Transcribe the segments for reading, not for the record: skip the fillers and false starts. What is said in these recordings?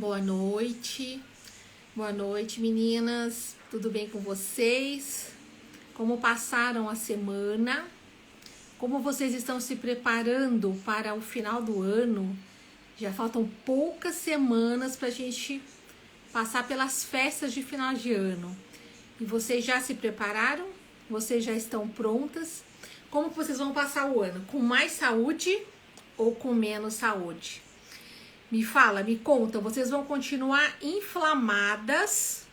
Boa noite, meninas. Tudo bem com vocês? Como passaram a semana? Como vocês estão se preparando para o final do ano? Já faltam poucas semanas para a gente passar pelas festas de final de ano. E vocês já se prepararam? Vocês já estão prontas? Como vocês vão passar o ano? Com mais saúde ou com menos saúde? Me fala, me conta, vocês vão continuar inflamadas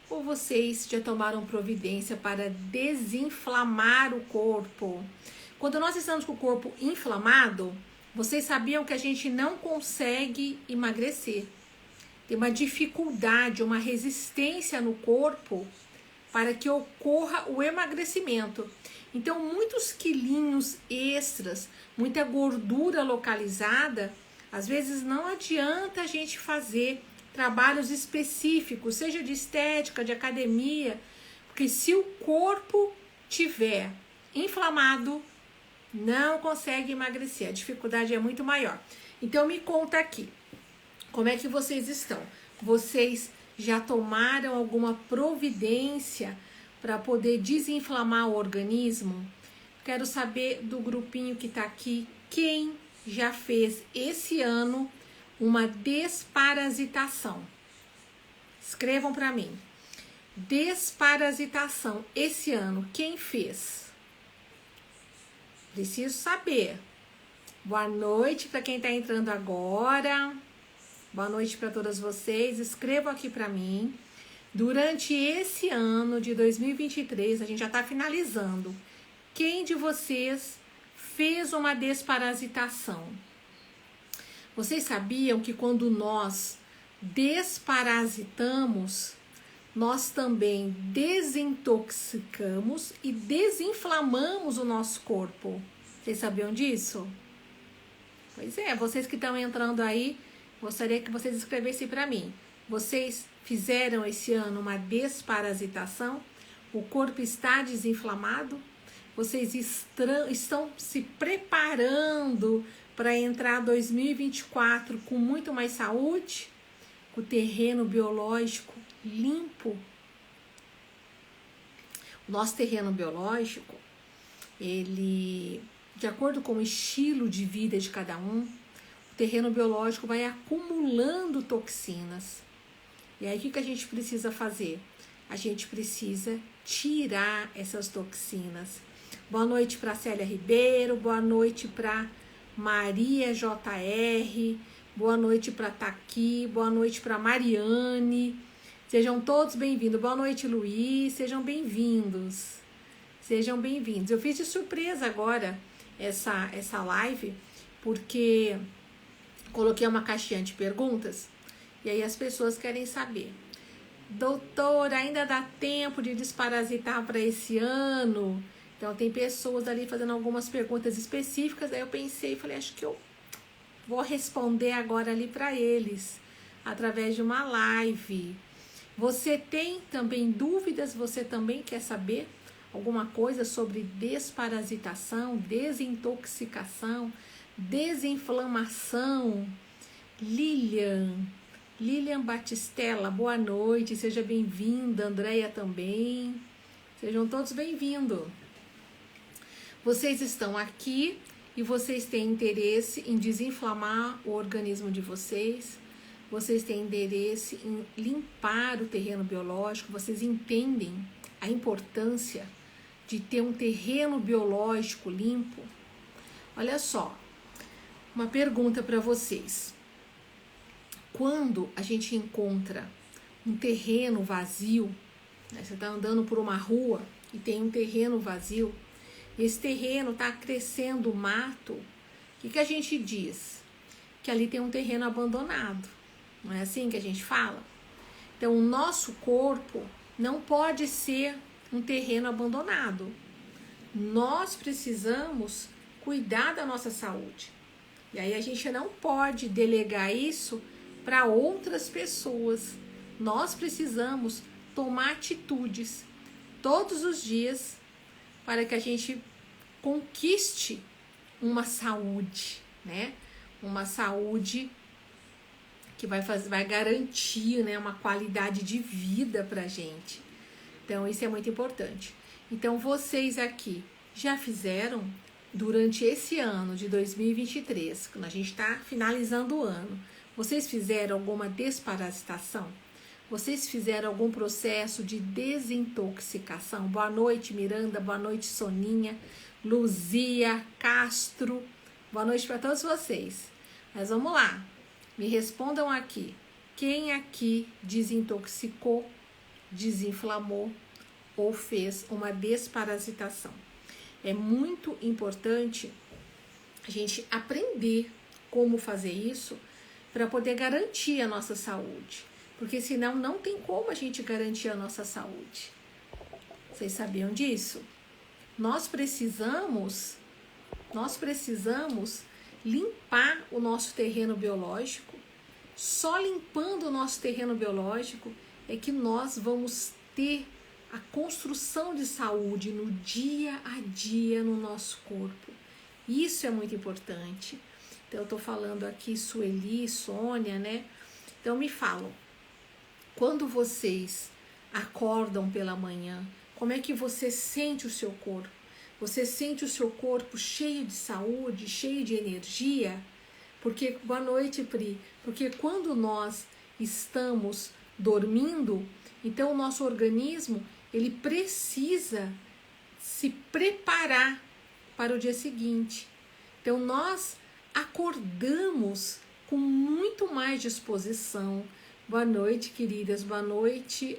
ou vocês já tomaram providência para desinflamar o corpo? Quando nós estamos com o corpo inflamado, vocês sabiam que a gente não consegue emagrecer. Tem uma dificuldade, uma resistência no corpo para que ocorra o emagrecimento. Então, muitos quilinhos extras, muita gordura localizada, às vezes não adianta a gente fazer trabalhos específicos, seja de estética, de academia, porque se o corpo tiver inflamado, não consegue emagrecer, a dificuldade é muito maior. Então me conta aqui, como é que vocês estão? Vocês já tomaram alguma providência para poder desinflamar o organismo? Quero saber do grupinho que está aqui, quem já fez esse ano uma desparasitação? Escrevam para mim. Desparasitação, esse ano, quem fez? Preciso saber. Boa noite para quem está entrando agora. Boa noite para todas vocês. Escrevam aqui para mim. Durante esse ano de 2023, a gente já está finalizando. Quem de vocês fez uma desparasitação? Vocês sabiam que quando nós desparasitamos, nós também desintoxicamos e desinflamamos o nosso corpo? Vocês sabiam disso? Pois é, vocês que estão entrando aí, gostaria que vocês escrevessem para mim. Vocês fizeram esse ano uma desparasitação? O corpo está desinflamado? Vocês estão se preparando para entrar 2024 com muito mais saúde? Com o terreno biológico limpo? O nosso terreno biológico, ele, de acordo com o estilo de vida de cada um, o terreno biológico vai acumulando toxinas. E aí o que a gente precisa fazer? A gente precisa tirar essas toxinas. Boa noite para Célia Ribeiro, boa noite para Maria JR, boa noite para Taqui, boa noite para Mariane. Sejam todos bem-vindos. Boa noite, Luiz. Sejam bem-vindos. Sejam bem-vindos. Eu fiz de surpresa agora essa live, porque coloquei uma caixinha de perguntas e aí as pessoas querem saber: doutora, ainda dá tempo de desparasitar para esse ano? Então tem pessoas ali fazendo algumas perguntas específicas. Aí eu pensei e falei, acho que eu vou responder agora ali para eles, através de uma live. Você tem também dúvidas? Você também quer saber alguma coisa sobre desparasitação, desintoxicação, desinflamação? Lilian Batistella, boa noite, seja bem-vinda. Andréia também, sejam todos bem-vindos. Vocês estão aqui e vocês têm interesse em desinflamar o organismo de vocês, vocês têm interesse em limpar o terreno biológico, vocês entendem a importância de ter um terreno biológico limpo? Olha só, uma pergunta para vocês. Quando a gente encontra um terreno vazio, né, você está andando por uma rua e tem um terreno vazio, e esse terreno está crescendo mato, o que a gente diz? Que ali tem um terreno abandonado. Não é assim que a gente fala? Então, o nosso corpo não pode ser um terreno abandonado. Nós precisamos cuidar da nossa saúde. E aí a gente não pode delegar isso para outras pessoas. Nós precisamos tomar atitudes todos os dias para que a gente conquiste uma saúde, né? Uma saúde que vai garantir, né, uma qualidade de vida pra gente. Então, isso é muito importante. Então, vocês aqui já fizeram, durante esse ano de 2023, quando a gente está finalizando o ano, vocês fizeram alguma desparasitação? Vocês fizeram algum processo de desintoxicação? Boa noite, Miranda. Boa noite, Soninha, Luzia, Castro. Boa noite para todos vocês. Mas vamos lá. Me respondam aqui. Quem aqui desintoxicou, desinflamou ou fez uma desparasitação? É muito importante a gente aprender como fazer isso para poder garantir a nossa saúde. Porque senão não tem como a gente garantir a nossa saúde. Vocês sabiam disso? Nós precisamos limpar o nosso terreno biológico. Só limpando o nosso terreno biológico é que nós vamos ter a construção de saúde no dia a dia no nosso corpo. Isso é muito importante. Então, eu tô falando aqui, Sueli, Sônia, né? Então, me falam, quando vocês acordam pela manhã, como é que você sente o seu corpo? Você sente o seu corpo cheio de saúde, cheio de energia? Porque, boa noite, Pri, porque quando nós estamos dormindo, então o nosso organismo, ele precisa se preparar para o dia seguinte. Então, nós acordamos com muito mais disposição. Boa noite, queridas. Boa noite,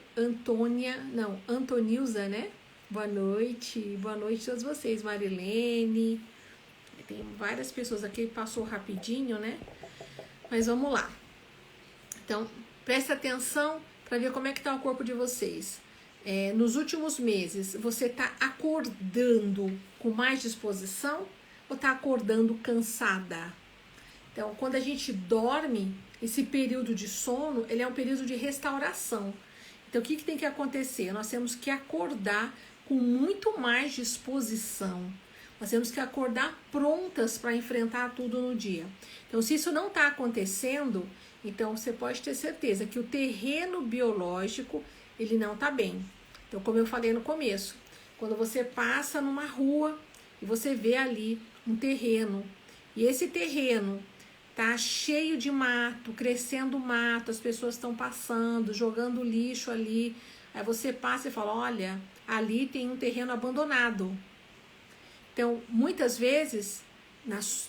Antonilza, né? Boa noite a todos vocês. Marilene. Tem várias pessoas aqui, passou rapidinho, né? Mas vamos lá. Então, presta atenção para ver como é que tá o corpo de vocês. Nos últimos meses, você tá acordando com mais disposição ou tá acordando cansada? Então, quando a gente dorme, esse período de sono, ele é um período de restauração. Então, o que tem que acontecer? Nós temos que acordar com muito mais disposição. Nós temos que acordar prontas para enfrentar tudo no dia. Então, se isso não está acontecendo, então você pode ter certeza que o terreno biológico, ele não está bem. Então, como eu falei no começo, quando você passa numa rua e você vê ali um terreno, e esse terreno tá cheio de mato, crescendo mato, as pessoas estão passando, jogando lixo ali. Aí você passa e fala, olha, ali tem um terreno abandonado. Então, muitas vezes,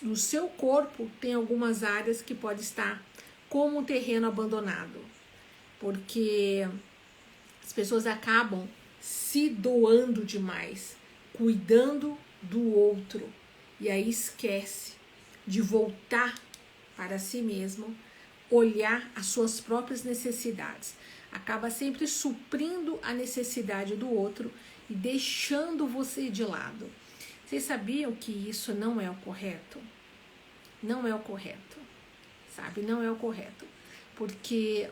no seu corpo, tem algumas áreas que pode estar como um terreno abandonado. Porque as pessoas acabam se doando demais, cuidando do outro. E aí esquece de voltar para si mesmo, olhar as suas próprias necessidades. Acaba sempre suprindo a necessidade do outro e deixando você de lado. Vocês sabiam que isso não é o correto? Não é o correto, sabe? Não é o correto. Porque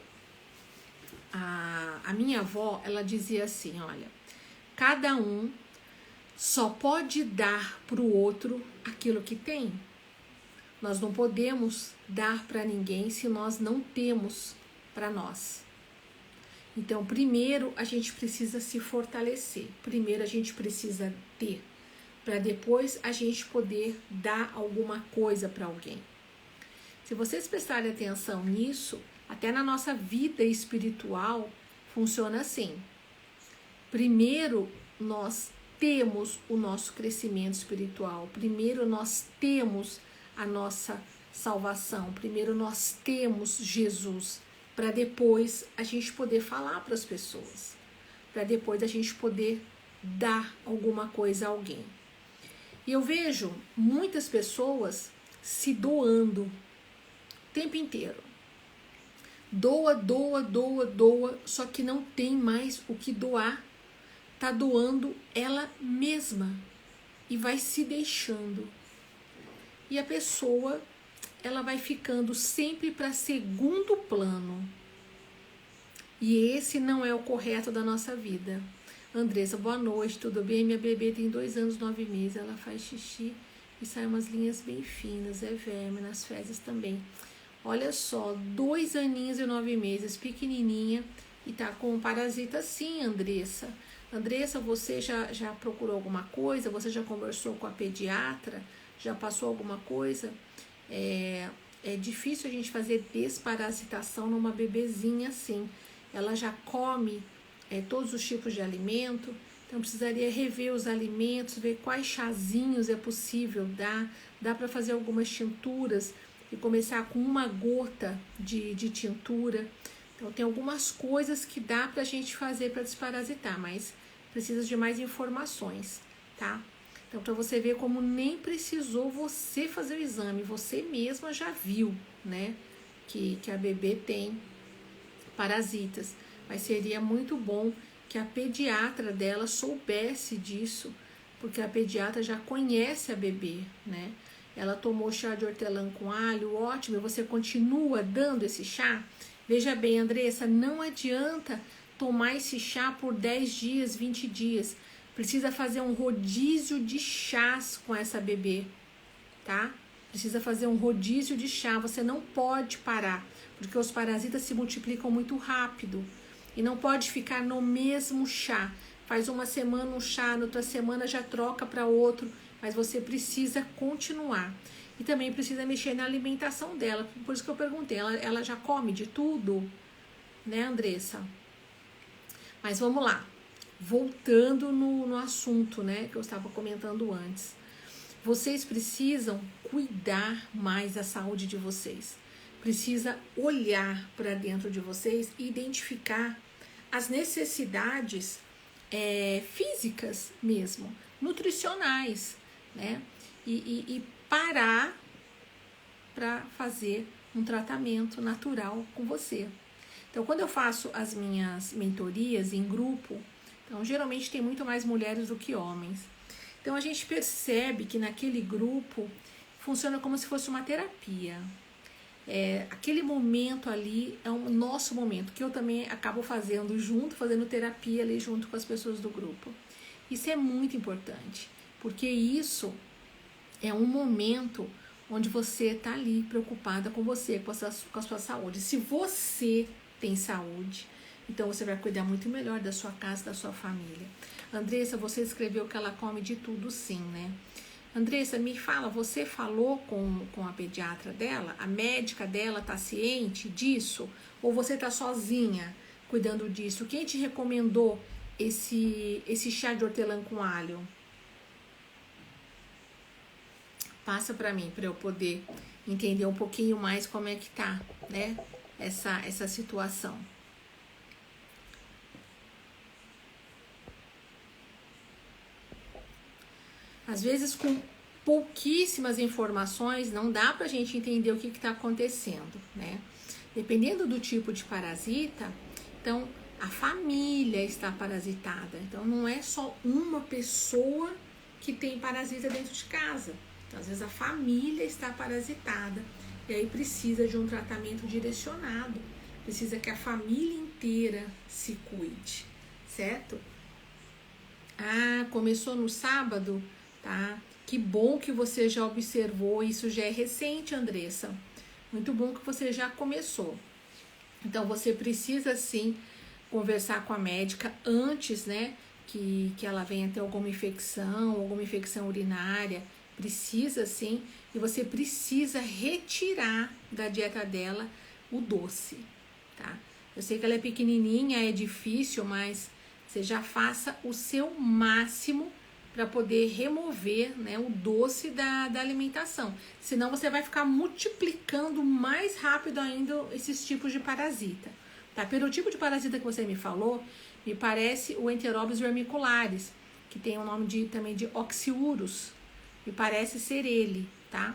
a minha avó, ela dizia assim, olha, cada um só pode dar para o outro aquilo que tem. Nós não podemos dar para ninguém se nós não temos para nós. Então, primeiro a gente precisa se fortalecer. Primeiro a gente precisa ter, para depois a gente poder dar alguma coisa para alguém. Se vocês prestarem atenção nisso, até na nossa vida espiritual funciona assim. Primeiro nós temos o nosso crescimento espiritual. Primeiro nós temos a nossa salvação. Primeiro nós temos Jesus, para depois a gente poder falar para as pessoas, para depois a gente poder dar alguma coisa a alguém. E eu vejo muitas pessoas se doando o tempo inteiro. Doa, só que não tem mais o que doar. Tá doando ela mesma e vai se deixando. E a pessoa, ela vai ficando sempre para segundo plano. E esse não é o correto da nossa vida. Andressa, boa noite, tudo bem? Minha bebê tem 2 anos, 9 meses, ela faz xixi e sai umas linhas bem finas, é verme, nas fezes também. Olha só, 2 aninhos e 9 meses, pequenininha, e tá com parasita sim, Andressa. Andressa, você já procurou alguma coisa? Você já conversou com a pediatra? Já passou alguma coisa? É difícil a gente fazer desparasitação numa bebezinha assim. Ela já come todos os tipos de alimento, então precisaria rever os alimentos, ver quais chazinhos é possível dar. Dá para fazer algumas tinturas e começar com uma gota de tintura. Então tem algumas coisas que dá pra gente fazer para desparasitar, mas precisa de mais informações, tá? Então para você ver como nem precisou você fazer o exame, você mesma já viu, né, que a bebê tem parasitas. Mas seria muito bom que a pediatra dela soubesse disso, porque a pediatra já conhece a bebê, né? Ela tomou chá de hortelã com alho, ótimo, e você continua dando esse chá? Veja bem, Andressa, não adianta tomar esse chá por 10 dias, 20 dias. Precisa fazer um rodízio de chás com essa bebê, tá? Precisa fazer um rodízio de chá, você não pode parar, porque os parasitas se multiplicam muito rápido. E não pode ficar no mesmo chá. Faz uma semana um chá, na outra semana já troca para outro, mas você precisa continuar. E também precisa mexer na alimentação dela. Por isso que eu perguntei, ela já come de tudo? Né, Andressa? Mas vamos lá. Voltando no assunto, né, que eu estava comentando antes. Vocês precisam cuidar mais da saúde de vocês. Precisa olhar para dentro de vocês e identificar as necessidades físicas mesmo, nutricionais, né? E parar para fazer um tratamento natural com você. Então, quando eu faço as minhas mentorias em grupo, então geralmente tem muito mais mulheres do que homens. Então a gente percebe que naquele grupo funciona como se fosse uma terapia. Aquele momento ali é o nosso momento, que eu também acabo fazendo junto, fazendo terapia ali junto com as pessoas do grupo. Isso é muito importante, porque isso é um momento onde você está ali preocupada com você, com a sua saúde. Se você tem saúde, então você vai cuidar muito melhor da sua casa, da sua família. Andressa, você escreveu que ela come de tudo sim, né? Andressa, me fala, você falou com a pediatra dela? A médica dela tá ciente disso? Ou você tá sozinha cuidando disso? Quem te recomendou esse chá de hortelã com alho? Passa para mim, para eu poder entender um pouquinho mais como é que tá, né? Essa situação. Às vezes, com pouquíssimas informações, não dá pra gente entender o que está acontecendo, né? Dependendo do tipo de parasita, então a família está parasitada. Então não é só uma pessoa que tem parasita dentro de casa. Então, às vezes a família está parasitada e aí precisa de um tratamento direcionado. Precisa que a família inteira se cuide, certo? Ah, começou no sábado? Tá? Que bom que você já observou, isso já é recente, Andressa. Muito bom que você já começou. Então, você precisa sim conversar com a médica antes, né, que ela venha ter alguma infecção urinária. Precisa sim, e você precisa retirar da dieta dela o doce, tá? Eu sei que ela é pequenininha, é difícil, mas você já faça o seu máximo para poder remover, né, o doce da alimentação. Senão você vai ficar multiplicando mais rápido ainda esses tipos de parasita. Tá? Pelo tipo de parasita que você me falou, me parece o Enterobius vermicularis, que tem o nome também de Oxyurus. Me parece ser ele, tá?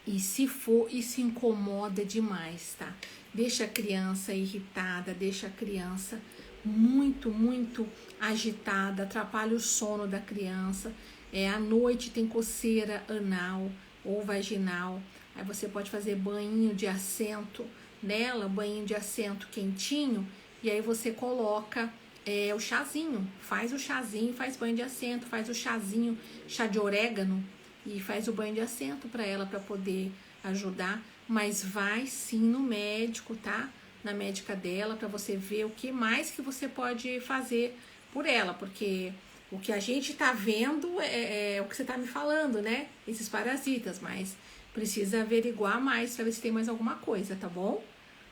E se for, isso incomoda demais, tá? Deixa a criança irritada, deixa a criança muito agitada, atrapalha o sono da criança. À noite tem coceira anal ou vaginal. Aí você pode fazer banho de assento nela, banho de assento quentinho, e aí você coloca o chazinho, faz o chazinho, faz banho de assento, faz o chazinho, chá de orégano, e faz o banho de assento para ela, para poder ajudar. mas vai sim no médico, tá? Na médica dela, para você ver o que mais que você pode fazer por ela, porque o que a gente tá vendo é o que você tá me falando, né? Esses parasitas, mas precisa averiguar mais para ver se tem mais alguma coisa, tá bom?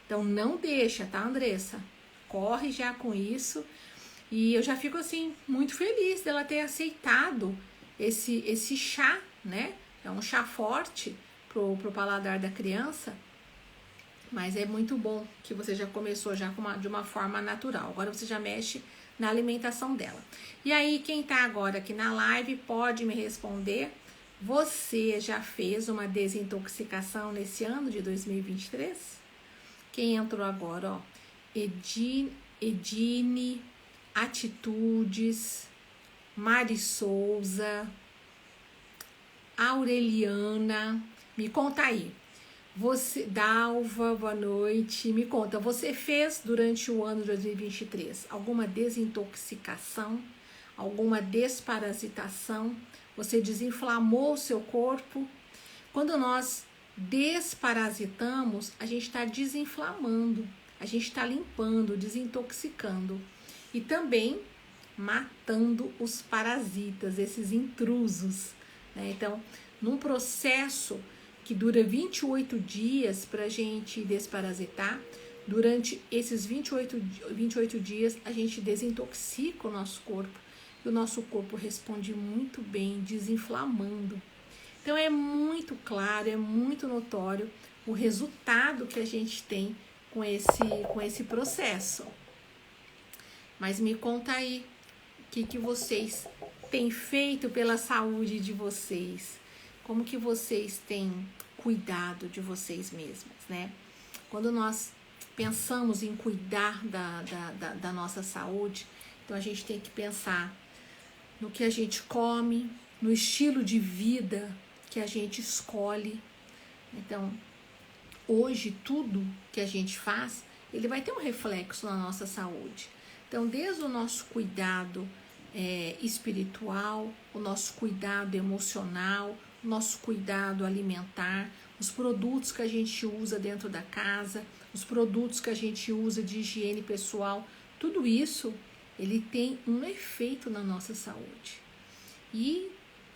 Então não deixa, tá, Andressa? Corre já com isso. E eu já fico assim muito feliz dela ter aceitado esse chá, né? É um chá forte pro paladar da criança, mas é muito bom que você já começou já de uma forma natural. Agora você já mexe na alimentação dela. E aí, quem tá agora aqui na live pode me responder. Você já fez uma desintoxicação nesse ano de 2023? Quem entrou agora, ó? Edine, Atitudes, Mari Souza, Aureliana, me conta aí. Você, Dalva, boa noite. Me conta, você fez durante o ano de 2023 alguma desintoxicação, alguma desparasitação? Você desinflamou o seu corpo? Quando nós desparasitamos, a gente está desinflamando, a gente está limpando, desintoxicando e também matando os parasitas, esses intrusos, né? Então, num processo que dura 28 dias para a gente desparasitar, durante esses 28 dias a gente desintoxica o nosso corpo e o nosso corpo responde muito bem, desinflamando. Então é muito claro, é muito notório o resultado que a gente tem com esse processo. Mas me conta aí, o que vocês têm feito pela saúde de vocês? Como que vocês têm cuidado de vocês mesmos, né? Quando nós pensamos em cuidar da nossa saúde, então a gente tem que pensar no que a gente come, no estilo de vida que a gente escolhe. Então, hoje, tudo que a gente faz, ele vai ter um reflexo na nossa saúde. Então, desde o nosso cuidado espiritual, o nosso cuidado emocional, o nosso cuidado alimentar, os produtos que a gente usa dentro da casa, os produtos que a gente usa de higiene pessoal, tudo isso, ele tem um efeito na nossa saúde. E,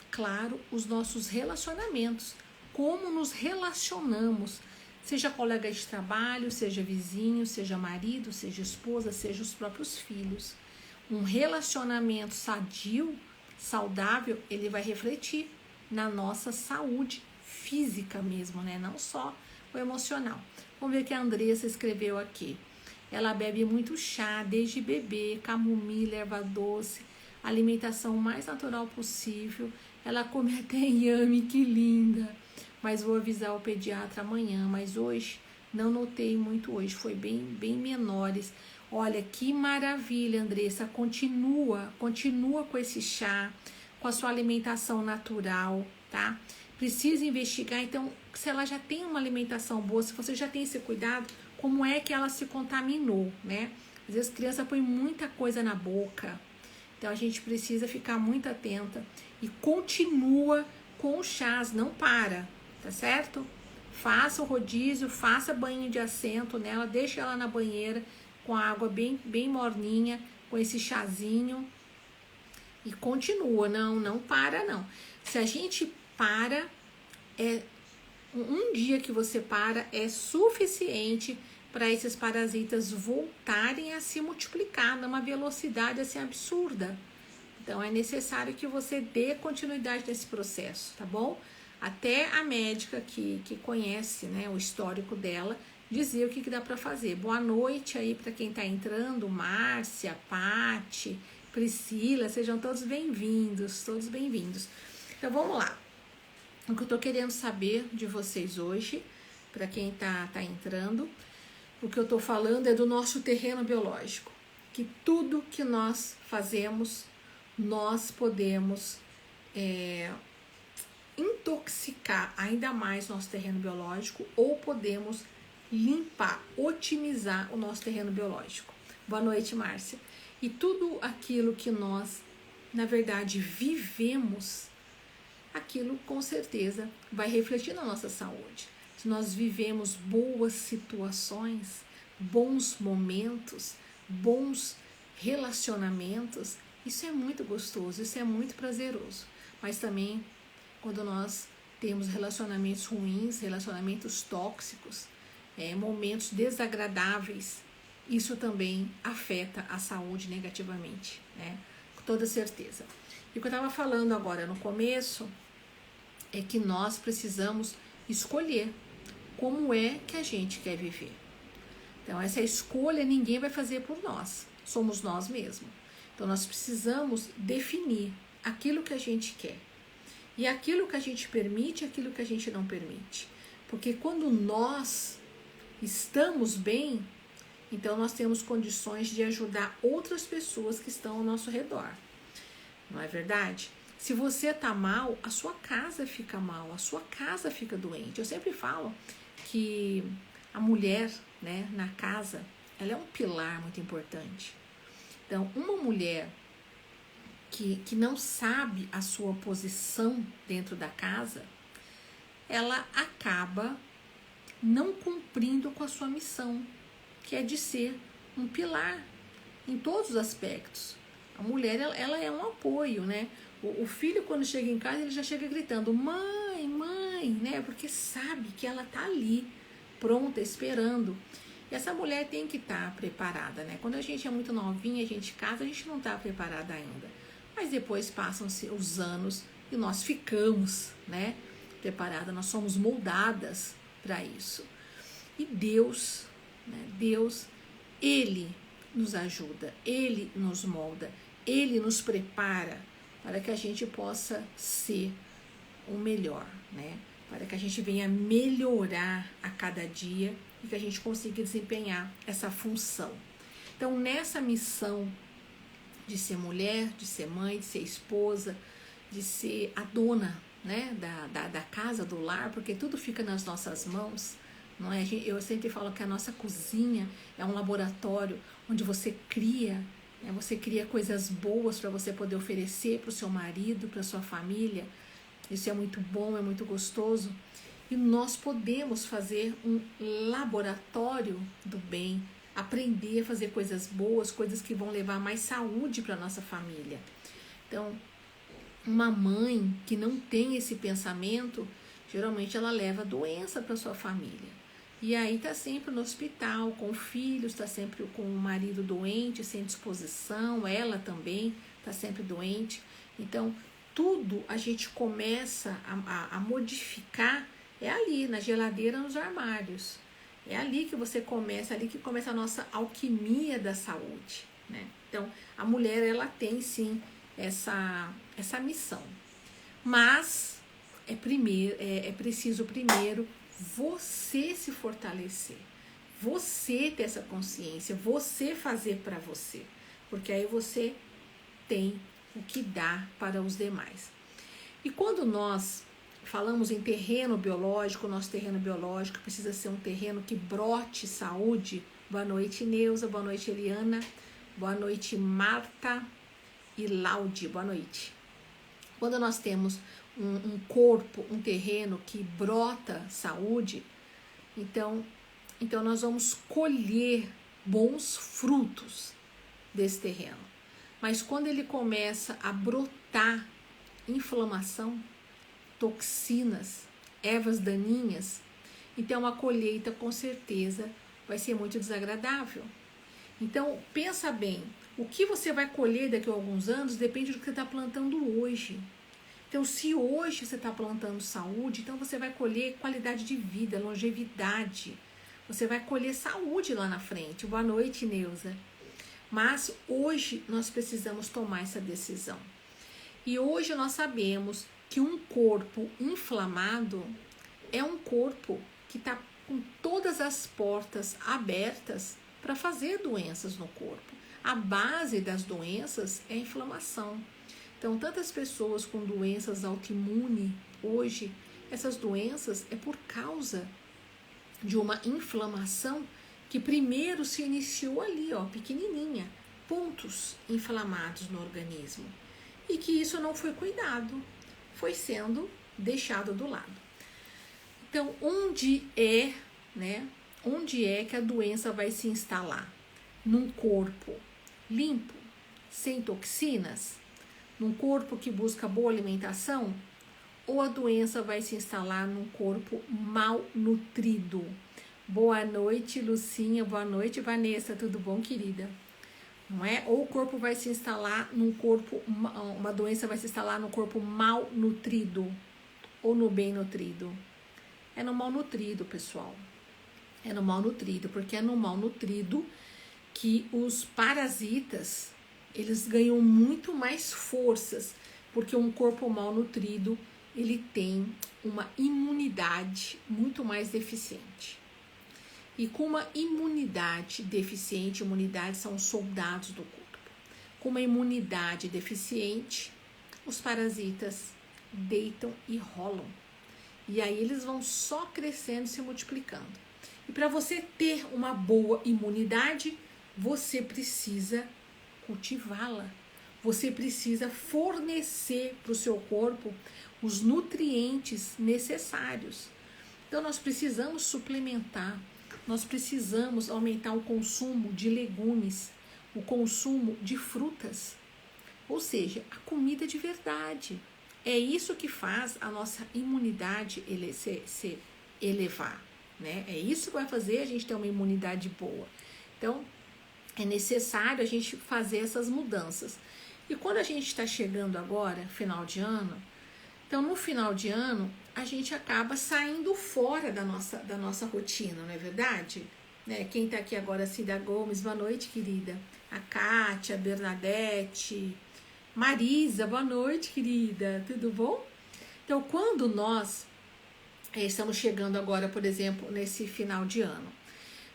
claro, os nossos relacionamentos, como nos relacionamos, seja colega de trabalho, seja vizinho, seja marido, seja esposa, seja os próprios filhos. Um relacionamento sadio, saudável, ele vai refletir na nossa saúde física mesmo, né? Não só o emocional. Vamos ver o que a Andressa escreveu aqui. Ela bebe muito chá desde bebê, camomila, erva doce, alimentação mais natural possível. Ela come até inhame, que linda. Mas vou avisar o pediatra amanhã. Mas hoje, não notei muito hoje, foi bem menores. Olha, que maravilha, Andressa. Continua com esse chá, com a sua alimentação natural, tá? Precisa investigar, então, se ela já tem uma alimentação boa, se você já tem esse cuidado, como é que ela se contaminou, né? Às vezes a criança põe muita coisa na boca, então a gente precisa ficar muito atenta e continua com os chás, não para, tá certo? Faça o rodízio, faça banho de assento nela, deixa ela na banheira com a água bem morninha, com esse chazinho e continua, não para não. Se a gente para, um dia que você para é suficiente para esses parasitas voltarem a se multiplicar numa velocidade assim absurda. Então é necessário que você dê continuidade nesse processo, tá bom? Até a médica que conhece, né, o histórico dela, dizer o que dá para fazer. Boa noite aí para quem está entrando, Márcia, Pati, Priscila, sejam todos bem-vindos, Então vamos lá. O que eu tô querendo saber de vocês hoje, para quem tá entrando, o que eu tô falando é do nosso terreno biológico, que tudo que nós fazemos, nós podemos intoxicar ainda mais nosso terreno biológico ou podemos limpar, otimizar o nosso terreno biológico. Boa noite, Márcia. E tudo aquilo que nós, na verdade, vivemos, aquilo com certeza vai refletir na nossa saúde. se nós vivemos boas situações, bons momentos, bons relacionamentos, isso é muito gostoso, isso é muito prazeroso. Mas também quando nós temos relacionamentos ruins, relacionamentos tóxicos, momentos desagradáveis, isso também afeta a saúde negativamente, né? Com toda certeza. E o que eu estava falando agora no começo é que nós precisamos escolher como é que a gente quer viver. Então, essa escolha ninguém vai fazer por nós, somos nós mesmos. Então, nós precisamos definir aquilo que a gente quer. E aquilo que a gente permite, aquilo que a gente não permite. Porque quando nós estamos bem, então nós temos condições de ajudar outras pessoas que estão ao nosso redor. Não é verdade? Se você está mal, a sua casa fica mal, a sua casa fica doente. Eu sempre falo que a mulher, né, na casa, ela é um pilar muito importante. Então, uma mulher que não sabe a sua posição dentro da casa, ela acaba não cumprindo com a sua missão, que é de ser um pilar em todos os aspectos. A mulher, ela é um apoio, né? O filho, quando chega em casa, ele já chega gritando, mãe, mãe, né? Porque sabe que ela tá ali, pronta, esperando. E essa mulher tem que estar preparada, né? Quando a gente é muito novinha, a gente casa, a gente não tá preparada ainda. Mas depois passam-se os anos e nós ficamos, né, preparadas, nós somos moldadas para isso. E Deus, né, Deus, Ele nos ajuda, Ele nos molda, Ele nos prepara para que a gente possa ser o melhor, né? Para que a gente venha melhorar a cada dia e que a gente consiga desempenhar essa função. Então, nessa missão de ser mulher, de ser mãe, de ser esposa, de ser a dona, né, da casa, do lar, porque tudo fica nas nossas mãos, não é? Eu sempre falo que a nossa cozinha é um laboratório onde você cria, né, você cria coisas boas para você poder oferecer para o seu marido, para a sua família. Isso é muito bom, é muito gostoso. E nós podemos fazer um laboratório do bem, aprender a fazer coisas boas, coisas que vão levar mais saúde para a nossa família. Então, uma mãe que não tem esse pensamento, geralmente ela leva doença para sua família. E aí está sempre no hospital, com filhos, está sempre com o marido doente, sem disposição, ela também está sempre doente. Então, tudo a gente começa a modificar, é ali, na geladeira, nos armários. É ali que você começa, ali que começa a nossa alquimia da saúde, né? Então, a mulher, ela tem sim essa missão. Mas é preciso primeiro você se fortalecer, você ter essa consciência, você fazer para você, porque aí você tem o que dar para os demais. E quando nós falamos em terreno biológico, nosso terreno biológico precisa ser um terreno que brote saúde. Boa noite, Neuza, boa noite, Eliana, boa noite, Marta e Laude, boa noite. Quando nós temos um corpo, um terreno que brota saúde, então nós vamos colher bons frutos desse terreno. Mas quando ele começa a brotar inflamação, toxinas, ervas daninhas, então a colheita com certeza vai ser muito desagradável. Então pensa bem, o que você vai colher daqui a alguns anos depende do que você está plantando hoje. Então, se hoje você está plantando saúde, então você vai colher qualidade de vida, longevidade. Você vai colher saúde lá na frente. Boa noite, Neuza. Mas hoje nós precisamos tomar essa decisão. E hoje nós sabemos que um corpo inflamado é um corpo que está com todas as portas abertas para fazer doenças no corpo. A base das doenças é a inflamação. Então, tantas pessoas com doenças autoimunes hoje, essas doenças é por causa de uma inflamação que primeiro se iniciou ali, ó, pequenininha, pontos inflamados no organismo. E que isso não foi cuidado, foi sendo deixado do lado. Então, onde é, né? Onde é que a doença vai se instalar? Num corpo limpo, sem toxinas? Num corpo que busca boa alimentação? Ou a doença vai se instalar num corpo mal nutrido? Boa noite, Lucinha. Boa noite, Vanessa. Tudo bom, querida? Não é? Ou o corpo vai se instalar num corpo, uma doença vai se instalar no corpo mal nutrido ou no bem nutrido? É no mal nutrido, pessoal. É no mal nutrido, porque é no mal nutrido que os parasitas, eles ganham muito mais forças, porque um corpo mal nutrido, ele tem uma imunidade muito mais deficiente. E com uma imunidade deficiente, imunidade são os soldados do corpo. Com uma imunidade deficiente, os parasitas deitam e rolam. E aí eles vão só crescendo e se multiplicando. E para você ter uma boa imunidade, você precisa cultivá-la. Você precisa fornecer para o seu corpo os nutrientes necessários. Então nós precisamos suplementar. Nós precisamos aumentar o consumo de legumes, o consumo de frutas, ou seja, a comida de verdade. É isso que faz a nossa imunidade se elevar, né? É isso que vai fazer a gente ter uma imunidade boa. Então, é necessário a gente fazer essas mudanças. E quando a gente está chegando agora, final de ano, então no final de ano, a gente acaba saindo fora da nossa rotina, não é verdade? Né? Quem tá aqui agora, Cida Gomes, boa noite, querida. A Kátia, a Bernadette, Marisa, boa noite, querida. Tudo bom? Então, quando nós estamos chegando agora, por exemplo, nesse final de ano.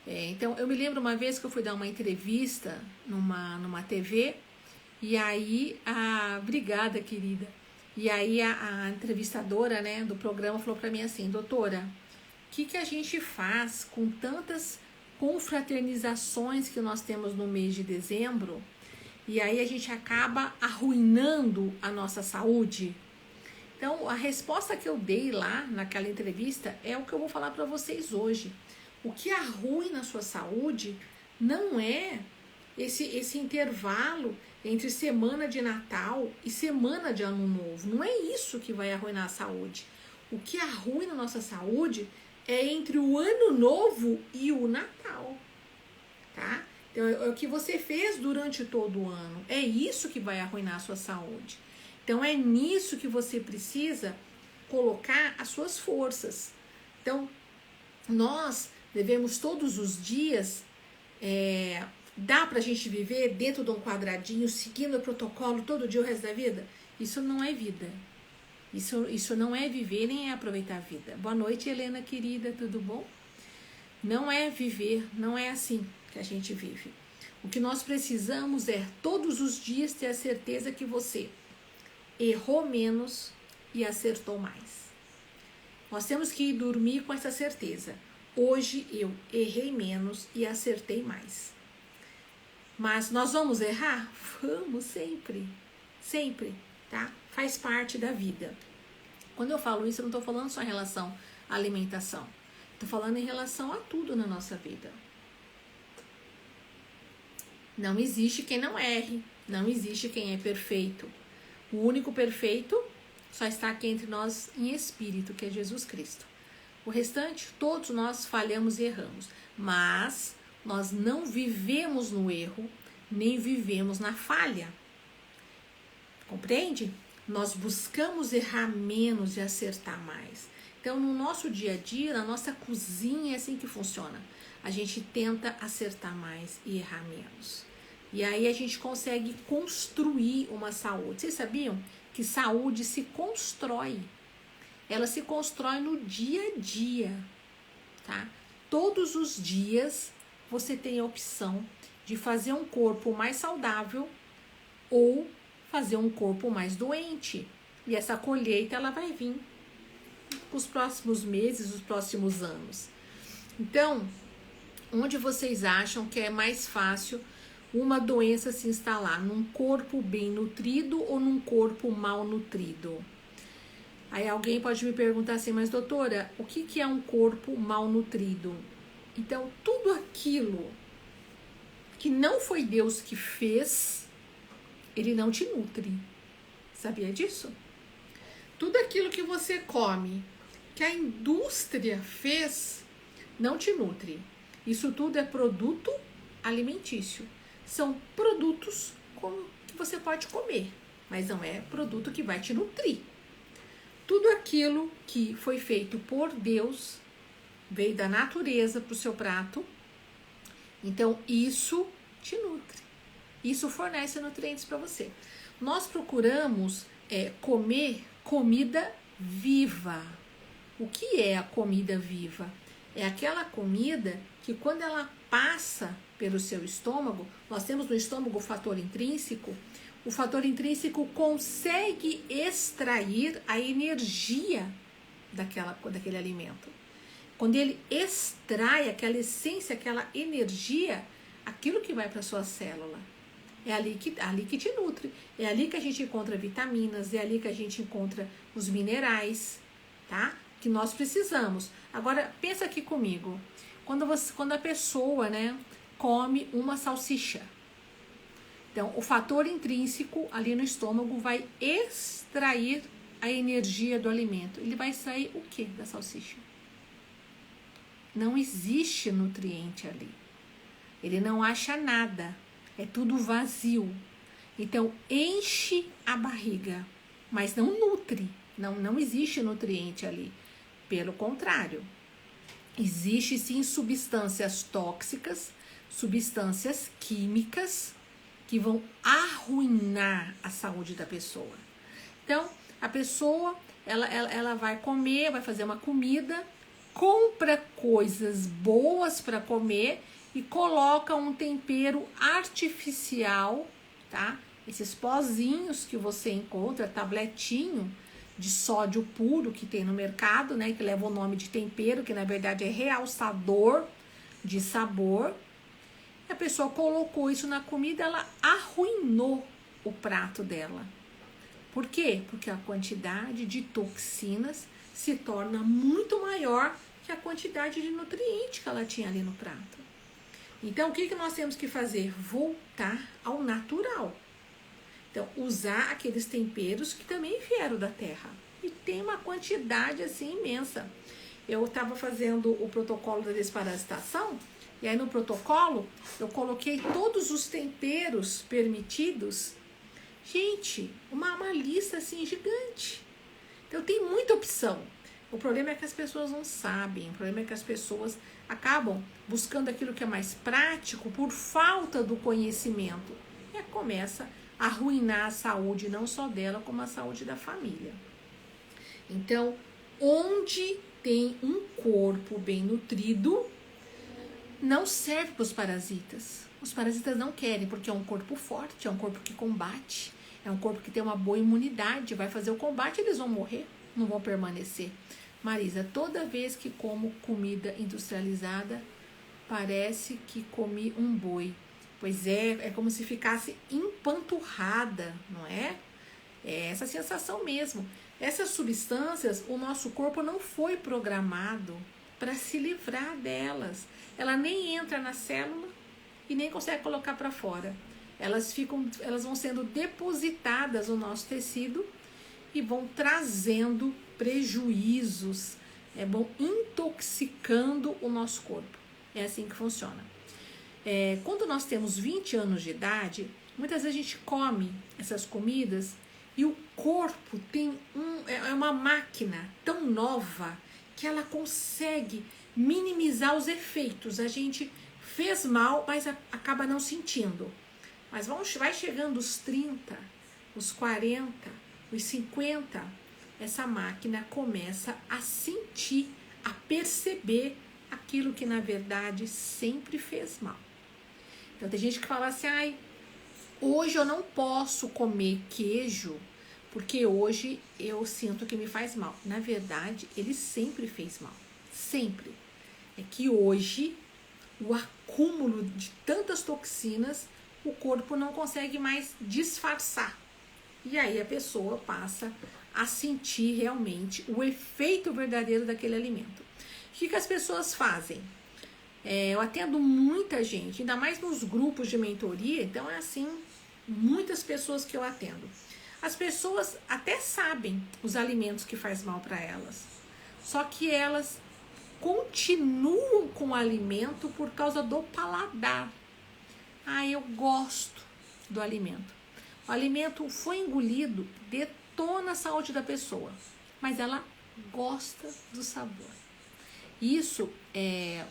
Então, eu me lembro uma vez que eu fui dar uma entrevista numa TV, e aí, obrigada, querida. E aí a entrevistadora, né, do programa falou para mim assim: doutora, o que a gente faz com tantas confraternizações que nós temos no mês de dezembro, e aí a gente acaba arruinando a nossa saúde? Então, a resposta que eu dei lá naquela entrevista é o que eu vou falar para vocês hoje. O que arruina a sua saúde não é esse intervalo entre semana de Natal e semana de Ano Novo. Não é isso que vai arruinar a saúde. O que arruina a nossa saúde é entre o Ano Novo e o Natal, tá? Então, é o que você fez durante todo o ano. É isso que vai arruinar a sua saúde. Então, é nisso que você precisa colocar as suas forças. Então, nós devemos todos os dias... Dá pra gente viver dentro de um quadradinho, seguindo o protocolo todo dia o resto da vida? Isso não é vida. Isso não é viver, nem é aproveitar a vida. Boa noite, Helena querida, tudo bom? Não é viver, não é assim que a gente vive. O que nós precisamos é todos os dias ter a certeza que você errou menos e acertou mais. Nós temos que ir dormir com essa certeza. Hoje eu errei menos e acertei mais. Mas nós vamos errar? Vamos, sempre. Sempre, tá? Faz parte da vida. Quando eu falo isso, eu não estou falando só em relação à alimentação. Estou falando em relação a tudo na nossa vida. Não existe quem não erre. Não existe quem é perfeito. O único perfeito só está aqui entre nós em espírito, que é Jesus Cristo. O restante, todos nós falhamos e erramos. Mas... nós não vivemos no erro, nem vivemos na falha. Compreende? Nós buscamos errar menos e acertar mais. Então, no nosso dia a dia, na nossa cozinha, é assim que funciona. A gente tenta acertar mais e errar menos. E aí a gente consegue construir uma saúde. Vocês sabiam que saúde se constrói? Ela se constrói no dia a dia, tá? Todos os dias... você tem a opção de fazer um corpo mais saudável ou fazer um corpo mais doente. E essa colheita, ela vai vir nos próximos meses, nos próximos anos. Então, onde vocês acham que é mais fácil uma doença se instalar? Num corpo bem nutrido ou num corpo mal nutrido? Aí alguém pode me perguntar assim, mas doutora, o que é um corpo mal nutrido? Então, tudo aquilo que não foi Deus que fez, ele não te nutre. Sabia disso? Tudo aquilo que você come, que a indústria fez, não te nutre. Isso tudo é produto alimentício. São produtos que você pode comer, mas não é produto que vai te nutrir. Tudo aquilo que foi feito por Deus, veio da natureza para o seu prato, então isso te nutre. Isso fornece nutrientes para você. Nós procuramos comer comida viva. O que é a comida viva? É aquela comida que quando ela passa pelo seu estômago, nós temos no estômago o fator intrínseco, o fator intrínseco consegue extrair a energia daquele alimento. Quando ele extrai aquela essência, aquela energia, aquilo que vai para a sua célula, é ali que te nutre. É ali que a gente encontra vitaminas, é ali que a gente encontra os minerais, tá? Que nós precisamos. Agora, pensa aqui comigo. Quando a pessoa, né, come uma salsicha, então o fator intrínseco ali no estômago vai extrair a energia do alimento. Ele vai extrair o que da salsicha? Não existe nutriente ali. Ele não acha nada. É tudo vazio. Então, enche a barriga, mas não nutre. Não existe nutriente ali. Pelo contrário, existe sim substâncias tóxicas, substâncias químicas que vão arruinar a saúde da pessoa. Então, a pessoa, ela vai comer, vai fazer uma comida, compra coisas boas para comer e coloca um tempero artificial, tá? Esses pozinhos que você encontra, tabletinho de sódio puro que tem no mercado, né? Que leva o nome de tempero, que na verdade é realçador de sabor. A pessoa colocou isso na comida, ela arruinou o prato dela. Por quê? Porque a quantidade de toxinas se torna muito maior que a quantidade de nutriente que ela tinha ali no prato. Então, o que nós temos que fazer? Voltar ao natural. Então, usar aqueles temperos que também vieram da terra. E tem uma quantidade assim imensa. Eu estava fazendo o protocolo da desparasitação, e aí no protocolo eu coloquei todos os temperos permitidos. Gente, uma lista assim gigante. Então tem muita opção. O problema é que as pessoas não sabem, o problema é que as pessoas acabam buscando aquilo que é mais prático por falta do conhecimento. E começa a arruinar a saúde não só dela, como a saúde da família. Então, onde tem um corpo bem nutrido, não serve para os parasitas. Os parasitas não querem, porque é um corpo forte, é um corpo que combate, é um corpo que tem uma boa imunidade, vai fazer o combate, eles vão morrer, não vão permanecer. Marisa, toda vez que como comida industrializada, parece que comi um boi. Pois é como se ficasse empanturrada, não é? É essa sensação mesmo. Essas substâncias, o nosso corpo não foi programado para se livrar delas. Ela nem entra na célula e nem consegue colocar para fora. Elas vão sendo depositadas no nosso tecido e vão trazendo prejuízos, vão intoxicando o nosso corpo. É assim que funciona. Quando nós temos 20 anos de idade, muitas vezes a gente come essas comidas e o corpo tem uma máquina tão nova que ela consegue minimizar os efeitos. A gente fez mal, mas acaba não sentindo. Mas vai chegando os 30, os 40, os 50, essa máquina começa a sentir, a perceber aquilo que na verdade sempre fez mal. Então tem gente que fala assim, hoje eu não posso comer queijo, porque hoje eu sinto que me faz mal. Na verdade, ele sempre fez mal. Sempre. É que hoje, o acúmulo de tantas toxinas, o corpo não consegue mais disfarçar. E aí a pessoa passa a sentir realmente o efeito verdadeiro daquele alimento. O que as pessoas fazem? Eu atendo muita gente, ainda mais nos grupos de mentoria, então é assim, muitas pessoas que eu atendo. As pessoas até sabem os alimentos que faz mal para elas, só que elas continuam com o alimento por causa do paladar. Eu gosto do alimento. O alimento foi engolido, detona a saúde da pessoa, mas ela gosta do sabor. Isso é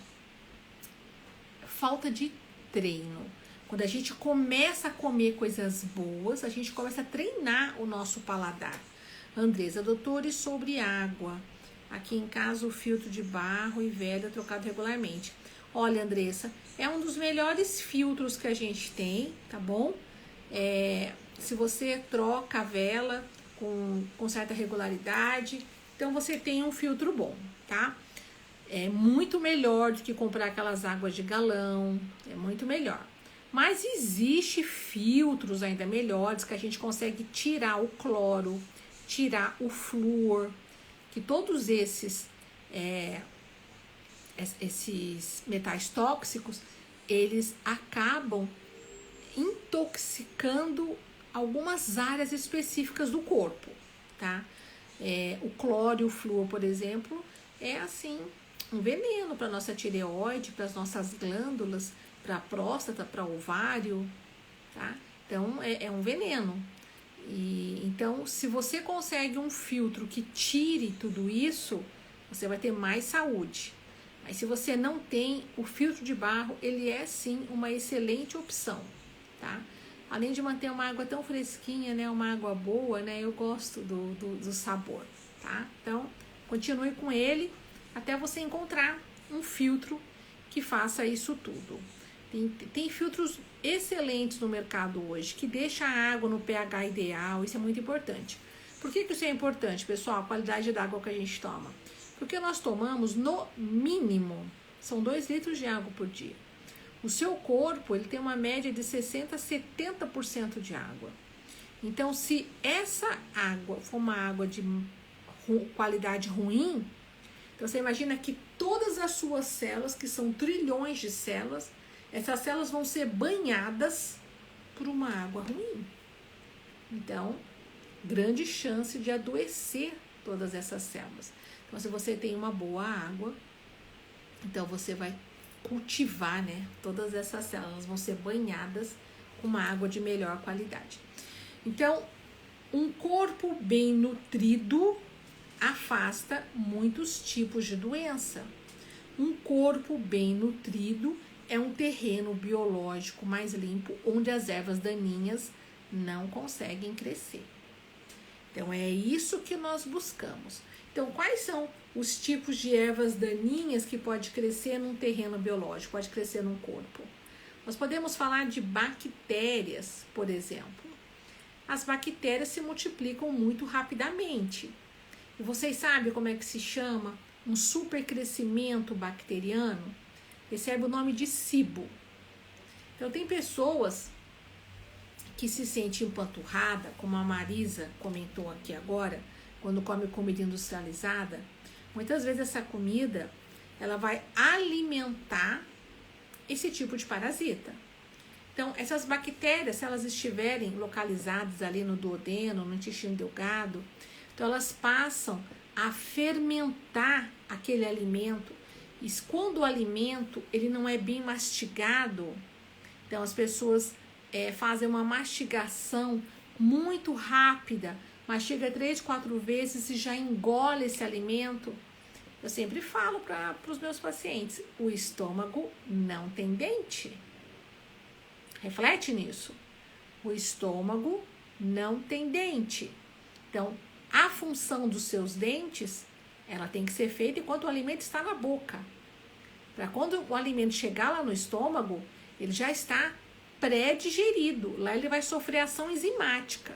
falta de treino. Quando a gente começa a comer coisas boas, a gente começa a treinar o nosso paladar. Andresa, doutores sobre água. Aqui em casa o filtro de barro e velho é trocado regularmente. Olha, Andressa, é um dos melhores filtros que a gente tem, tá bom? Se você troca a vela com certa regularidade, então você tem um filtro bom, tá? É muito melhor do que comprar aquelas águas de galão, é muito melhor. Mas existe filtros ainda melhores que a gente consegue tirar o cloro, tirar o flúor, que todos esses metais tóxicos, eles acabam intoxicando algumas áreas específicas do corpo, tá? O cloro e o flúor, por exemplo, é assim um veneno para nossa tireoide, para as nossas glândulas, para a próstata, para o ovário, tá? Então é um veneno. Então, se você consegue um filtro que tire tudo isso, você vai ter mais saúde. Mas se você não tem, o filtro de barro, ele é sim uma excelente opção, tá? Além de manter uma água tão fresquinha, né, uma água boa, né, eu gosto do sabor, tá? Então, continue com ele até você encontrar um filtro que faça isso tudo. Tem filtros excelentes no mercado hoje, que deixa a água no pH ideal, isso é muito importante. Por que isso é importante, pessoal? A qualidade da água que a gente toma. Porque nós tomamos, no mínimo, são 2 litros de água por dia. O seu corpo, ele tem uma média de 60% a 70% de água. Então, se essa água for uma água de qualidade ruim, então você imagina que todas as suas células, que são trilhões de células, essas células vão ser banhadas por uma água ruim. Então, grande chance de adoecer todas essas células. Então, se você tem uma boa água, então você vai cultivar, né? Todas essas células vão ser banhadas com uma água de melhor qualidade. Então, um corpo bem nutrido afasta muitos tipos de doença. Um corpo bem nutrido é um terreno biológico mais limpo, onde as ervas daninhas não conseguem crescer. Então, é isso que nós buscamos. Então, quais são os tipos de ervas daninhas que pode crescer num terreno biológico, pode crescer num corpo? Nós podemos falar de bactérias, por exemplo. As bactérias se multiplicam muito rapidamente. E vocês sabem como é que se chama um supercrescimento bacteriano? Recebe o nome de SIBO. Então, tem pessoas que se sentem empanturrada, como a Marisa comentou aqui agora, quando come comida industrializada. Muitas vezes essa comida, ela vai alimentar esse tipo de parasita. Então, essas bactérias, se elas estiverem localizadas ali no duodeno, no intestino delgado, então elas passam a fermentar aquele alimento. E quando o alimento ele não é bem mastigado, então as pessoas fazem uma mastigação muito rápida, mastiga 3, 4 vezes e já engole esse alimento. Eu sempre falo para os meus pacientes, o estômago não tem dente. Reflete nisso. O estômago não tem dente. Então, a função dos seus dentes, ela tem que ser feita enquanto o alimento está na boca. Para quando o alimento chegar lá no estômago, ele já está pré-digerido. Lá ele vai sofrer ação enzimática.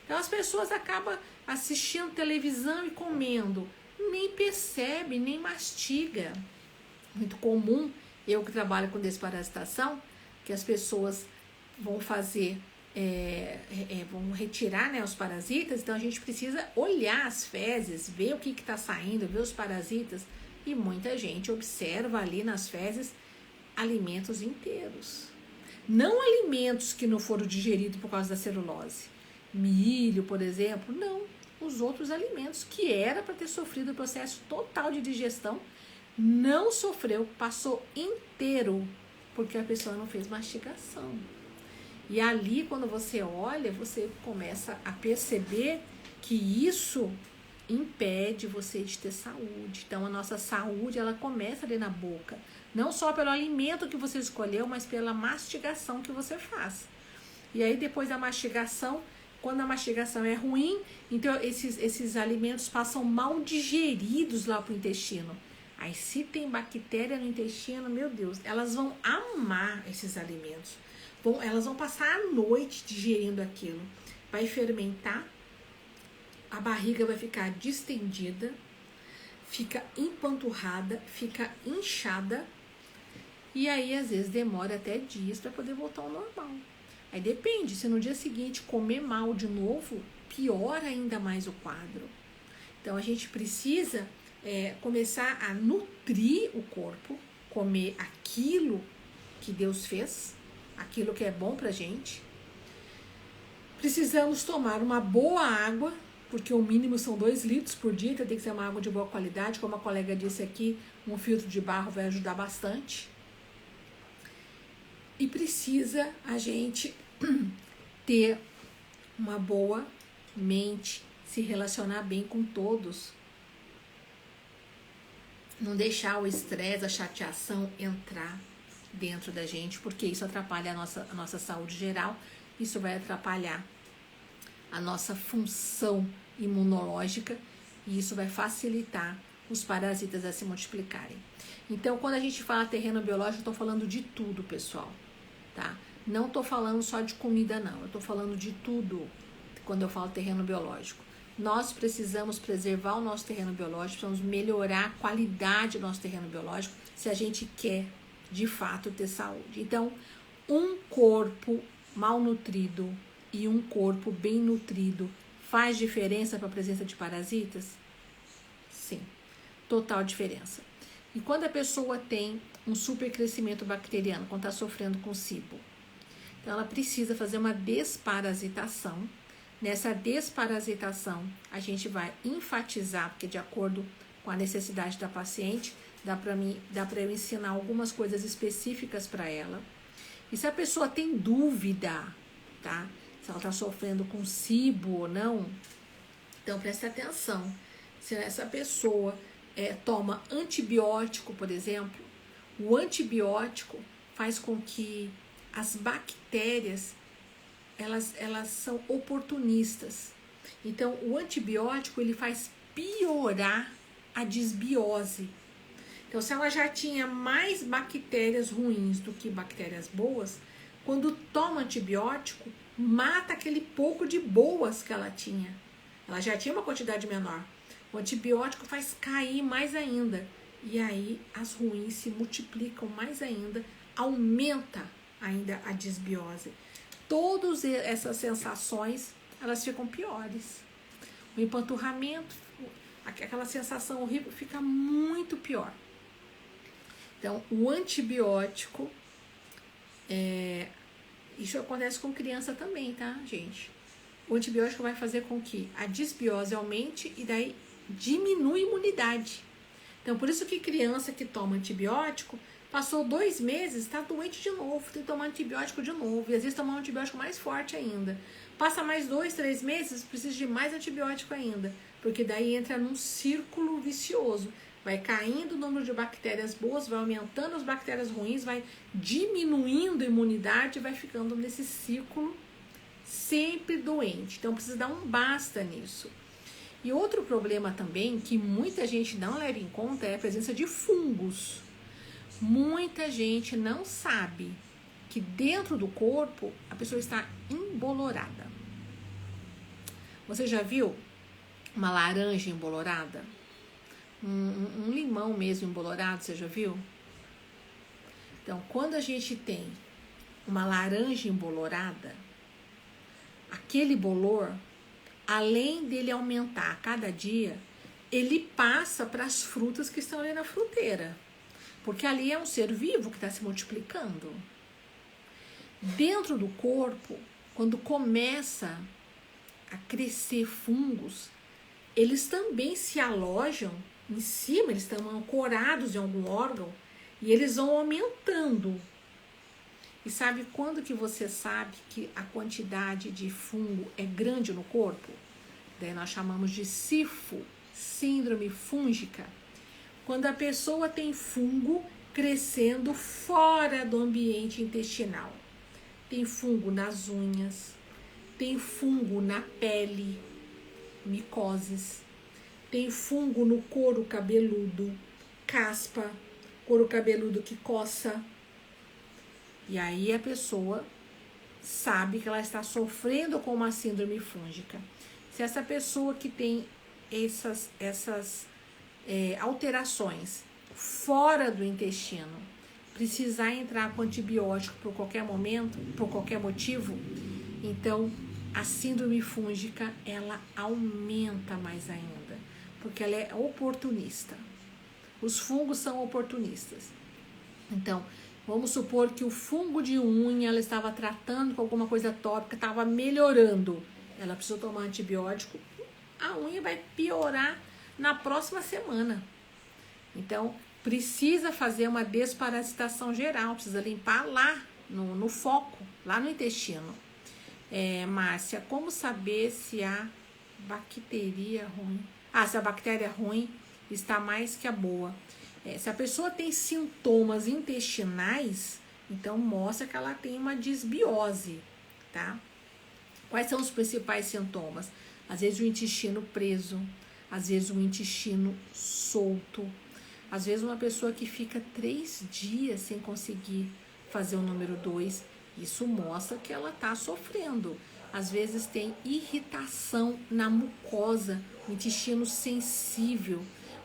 Então, as pessoas acabam assistindo televisão e comendo. Nem percebe, nem mastiga. Muito comum, eu que trabalho com desparasitação, que as pessoas vão fazer vão retirar, né, os parasitas, então a gente precisa olhar as fezes, ver o que está saindo, ver os parasitas, e muita gente observa ali nas fezes alimentos inteiros. Não alimentos que não foram digeridos por causa da celulose. Milho, por exemplo, não. Os outros alimentos que era para ter sofrido o processo total de digestão, não sofreu, passou inteiro, porque a pessoa não fez mastigação. E ali, quando você olha, você começa a perceber que isso impede você de ter saúde. Então, a nossa saúde, ela começa ali na boca. Não só pelo alimento que você escolheu, mas pela mastigação que você faz. E aí, depois da mastigação, quando a mastigação é ruim, então esses alimentos passam mal digeridos lá para o intestino. Aí, se tem bactéria no intestino, meu Deus, elas vão amar esses alimentos. Elas vão passar a noite digerindo aquilo. Vai fermentar, a barriga vai ficar distendida, fica empanturrada, fica inchada, e aí às vezes demora até dias para poder voltar ao normal. Aí depende, se no dia seguinte comer mal de novo, piora ainda mais o quadro. Então a gente precisa começar a nutrir o corpo, comer aquilo que Deus fez, aquilo que é bom pra gente. Precisamos tomar uma boa água, porque o mínimo são 2 litros por dia, então tem que ser uma água de boa qualidade. Como a colega disse aqui, um filtro de barro vai ajudar bastante. E precisa a gente ter uma boa mente, se relacionar bem com todos. Não deixar o estresse, a chateação entrar dentro da gente, porque isso atrapalha a nossa saúde geral, isso vai atrapalhar a nossa função imunológica e isso vai facilitar os parasitas a se multiplicarem. Então, quando a gente fala terreno biológico, eu tô falando de tudo, pessoal, tá? Não tô falando só de comida, não. Eu tô falando de tudo quando eu falo terreno biológico. Nós precisamos preservar o nosso terreno biológico, precisamos melhorar a qualidade do nosso terreno biológico se a gente quer de fato ter saúde. Então, um corpo mal nutrido e um corpo bem nutrido faz diferença para a presença de parasitas? Sim, total diferença. E quando a pessoa tem um supercrescimento bacteriano, quando está sofrendo com SIBO, então ela precisa fazer uma desparasitação. Nessa desparasitação, a gente vai enfatizar, porque de acordo com a necessidade da paciente, dá para eu ensinar algumas coisas específicas para ela. E se a pessoa tem dúvida, tá? Se ela está sofrendo com SIBO ou não, então preste atenção. Se essa pessoa toma antibiótico, por exemplo, o antibiótico faz com que as bactérias elas são oportunistas. Então, o antibiótico ele faz piorar a desbiose. Então, se ela já tinha mais bactérias ruins do que bactérias boas, quando toma antibiótico, mata aquele pouco de boas que ela tinha. Ela já tinha uma quantidade menor. O antibiótico faz cair mais ainda. E aí, as ruins se multiplicam mais ainda, aumenta ainda a desbiose. Todas essas sensações, elas ficam piores. O empanturramento, aquela sensação horrível, fica muito pior. Então, o antibiótico, isso acontece com criança também, tá, gente? O antibiótico vai fazer com que a desbiose aumente e daí diminui a imunidade. Então, por isso que criança que toma antibiótico, passou 2 meses, está doente de novo, tem que tomar antibiótico de novo. E às vezes tomar um antibiótico mais forte ainda. Passa mais 2, 3 meses, precisa de mais antibiótico ainda. Porque daí entra num círculo vicioso. Vai caindo o número de bactérias boas, vai aumentando as bactérias ruins, vai diminuindo a imunidade e vai ficando nesse ciclo sempre doente. Então precisa dar um basta nisso. E outro problema também, que muita gente não leva em conta, é a presença de fungos. Muita gente não sabe que dentro do corpo a pessoa está embolorada. Você já viu uma laranja embolorada? Um limão mesmo embolorado, você já viu? Então, quando a gente tem uma laranja embolorada, aquele bolor, além dele aumentar a cada dia, ele passa para as frutas que estão ali na fruteira. Porque ali é um ser vivo que está se multiplicando. Dentro do corpo, quando começa a crescer fungos, eles também se alojam em cima, eles estão ancorados em algum órgão e eles vão aumentando. E sabe quando que você sabe que a quantidade de fungo é grande no corpo? Daí nós chamamos de SIFO, síndrome fúngica. Quando a pessoa tem fungo crescendo fora do ambiente intestinal. Tem fungo nas unhas, tem fungo na pele, micoses, tem fungo no couro cabeludo, caspa, couro cabeludo que coça. E aí a pessoa sabe que ela está sofrendo com uma síndrome fúngica. Se essa pessoa que tem essas alterações fora do intestino precisar entrar com antibiótico por qualquer momento, por qualquer motivo, então a síndrome fúngica ela aumenta mais ainda, porque ela é oportunista. Os fungos são oportunistas. Então, vamos supor que o fungo de unha ela estava tratando com alguma coisa tópica, estava melhorando. Ela precisou tomar antibiótico, a unha vai piorar na próxima semana. Então, precisa fazer uma desparasitação geral, precisa limpar lá no foco, lá no intestino. Márcia, como saber se a bactéria ruim? Se a bactéria ruim está mais que a boa. Se a pessoa tem sintomas intestinais, então mostra que ela tem uma disbiose, tá? Quais são os principais sintomas? Às vezes o intestino preso, às vezes o intestino solto, às vezes uma pessoa que fica 3 dias sem conseguir fazer o número 2, isso mostra que ela está sofrendo. Às vezes tem irritação na mucosa, o intestino sensível,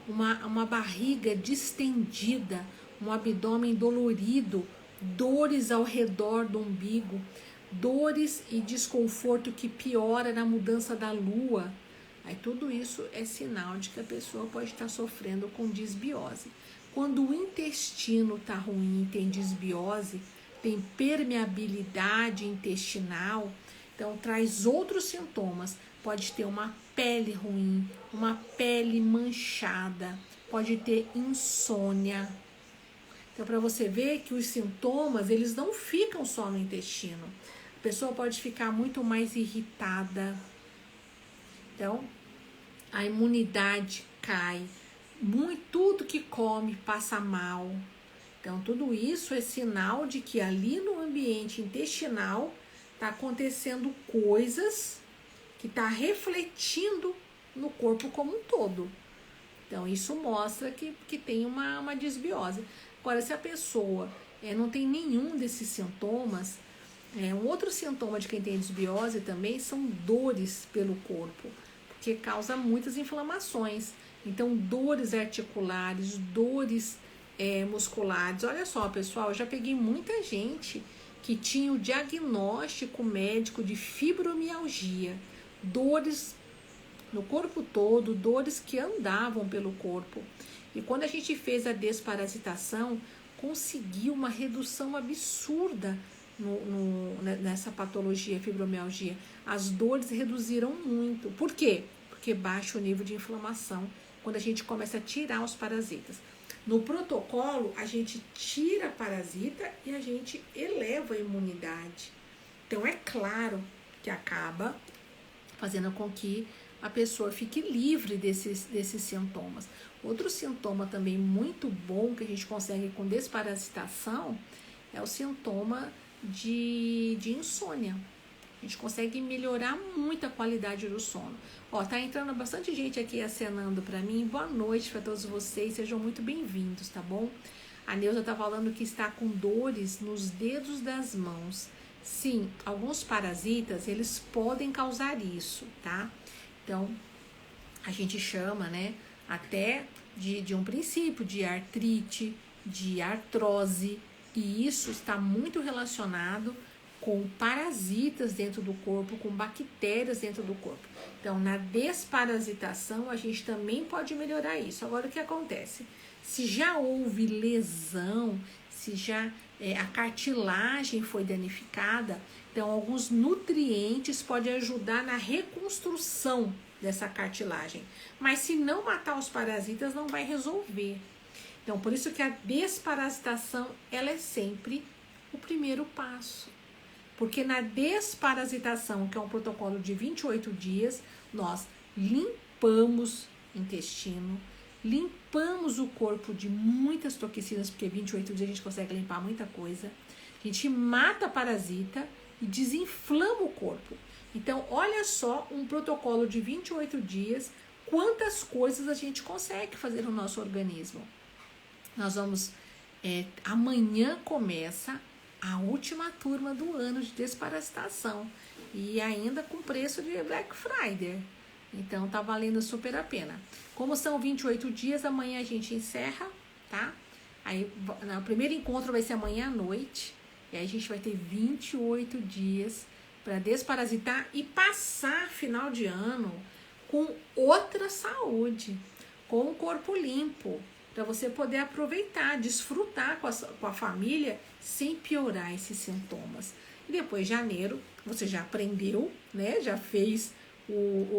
uma barriga distendida, um abdômen dolorido, dores ao redor do umbigo, dores e desconforto que piora na mudança da lua. Aí tudo isso é sinal de que a pessoa pode estar sofrendo com disbiose. Quando o intestino está ruim, tem disbiose, tem permeabilidade intestinal, então traz outros sintomas. Pode ter uma pele ruim, uma pele manchada, pode ter insônia. Então, para você ver que os sintomas, eles não ficam só no intestino. A pessoa pode ficar muito mais irritada. Então, a imunidade cai. Tudo que come passa mal. Então, tudo isso é sinal de que ali no ambiente intestinal está acontecendo coisas que está refletindo no corpo como um todo. Então, isso mostra que tem uma disbiose. Agora, se a pessoa não tem nenhum desses sintomas, um outro sintoma de quem tem disbiose também são dores pelo corpo, porque causa muitas inflamações. Então, dores articulares, dores musculares. Olha só, pessoal, eu já peguei muita gente que tinha o diagnóstico médico de fibromialgia, dores no corpo todo, dores que andavam pelo corpo. E quando a gente fez a desparasitação, conseguiu uma redução absurda nessa patologia, fibromialgia. As dores reduziram muito. Por quê? Porque baixa o nível de inflamação quando a gente começa a tirar os parasitas. No protocolo, a gente tira a parasita e a gente eleva a imunidade. Então, é claro que acaba fazendo com que a pessoa fique livre desses sintomas. Outro sintoma também muito bom que a gente consegue com desparasitação é o sintoma de insônia. A gente consegue melhorar muito a qualidade do sono. Tá entrando bastante gente aqui acenando para mim. Boa noite para todos vocês, sejam muito bem-vindos, tá bom? A Neuza tá falando que está com dores nos dedos das mãos. Sim, alguns parasitas, eles podem causar isso, tá? Então, a gente chama, né, até de um princípio de artrite, de artrose, e isso está muito relacionado com parasitas dentro do corpo, com bactérias dentro do corpo. Então, na desparasitação, a gente também pode melhorar isso. Agora, o que acontece? Se já houve lesão, se já a cartilagem foi danificada, então alguns nutrientes podem ajudar na reconstrução dessa cartilagem. Mas se não matar os parasitas, não vai resolver. Então, por isso que a desparasitação, ela é sempre o primeiro passo. Porque na desparasitação, que é um protocolo de 28 dias, nós limpamos o intestino, limpamos o corpo de muitas toxinas, porque 28 dias a gente consegue limpar muita coisa. A gente mata a parasita e desinflama o corpo. Então, olha só, um protocolo de 28 dias, quantas coisas a gente consegue fazer no nosso organismo. Nós vamos, amanhã começa a última turma do ano de desparasitação e ainda com preço de Black Friday. Então, tá valendo super a pena. Como são 28 dias, amanhã a gente encerra, tá? Aí, o primeiro encontro vai ser amanhã à noite. E aí a gente vai ter 28 dias para desparasitar e passar final de ano com outra saúde, com o corpo limpo, para você poder aproveitar, desfrutar com a família sem piorar esses sintomas. E depois, janeiro, você já aprendeu, né? Já fez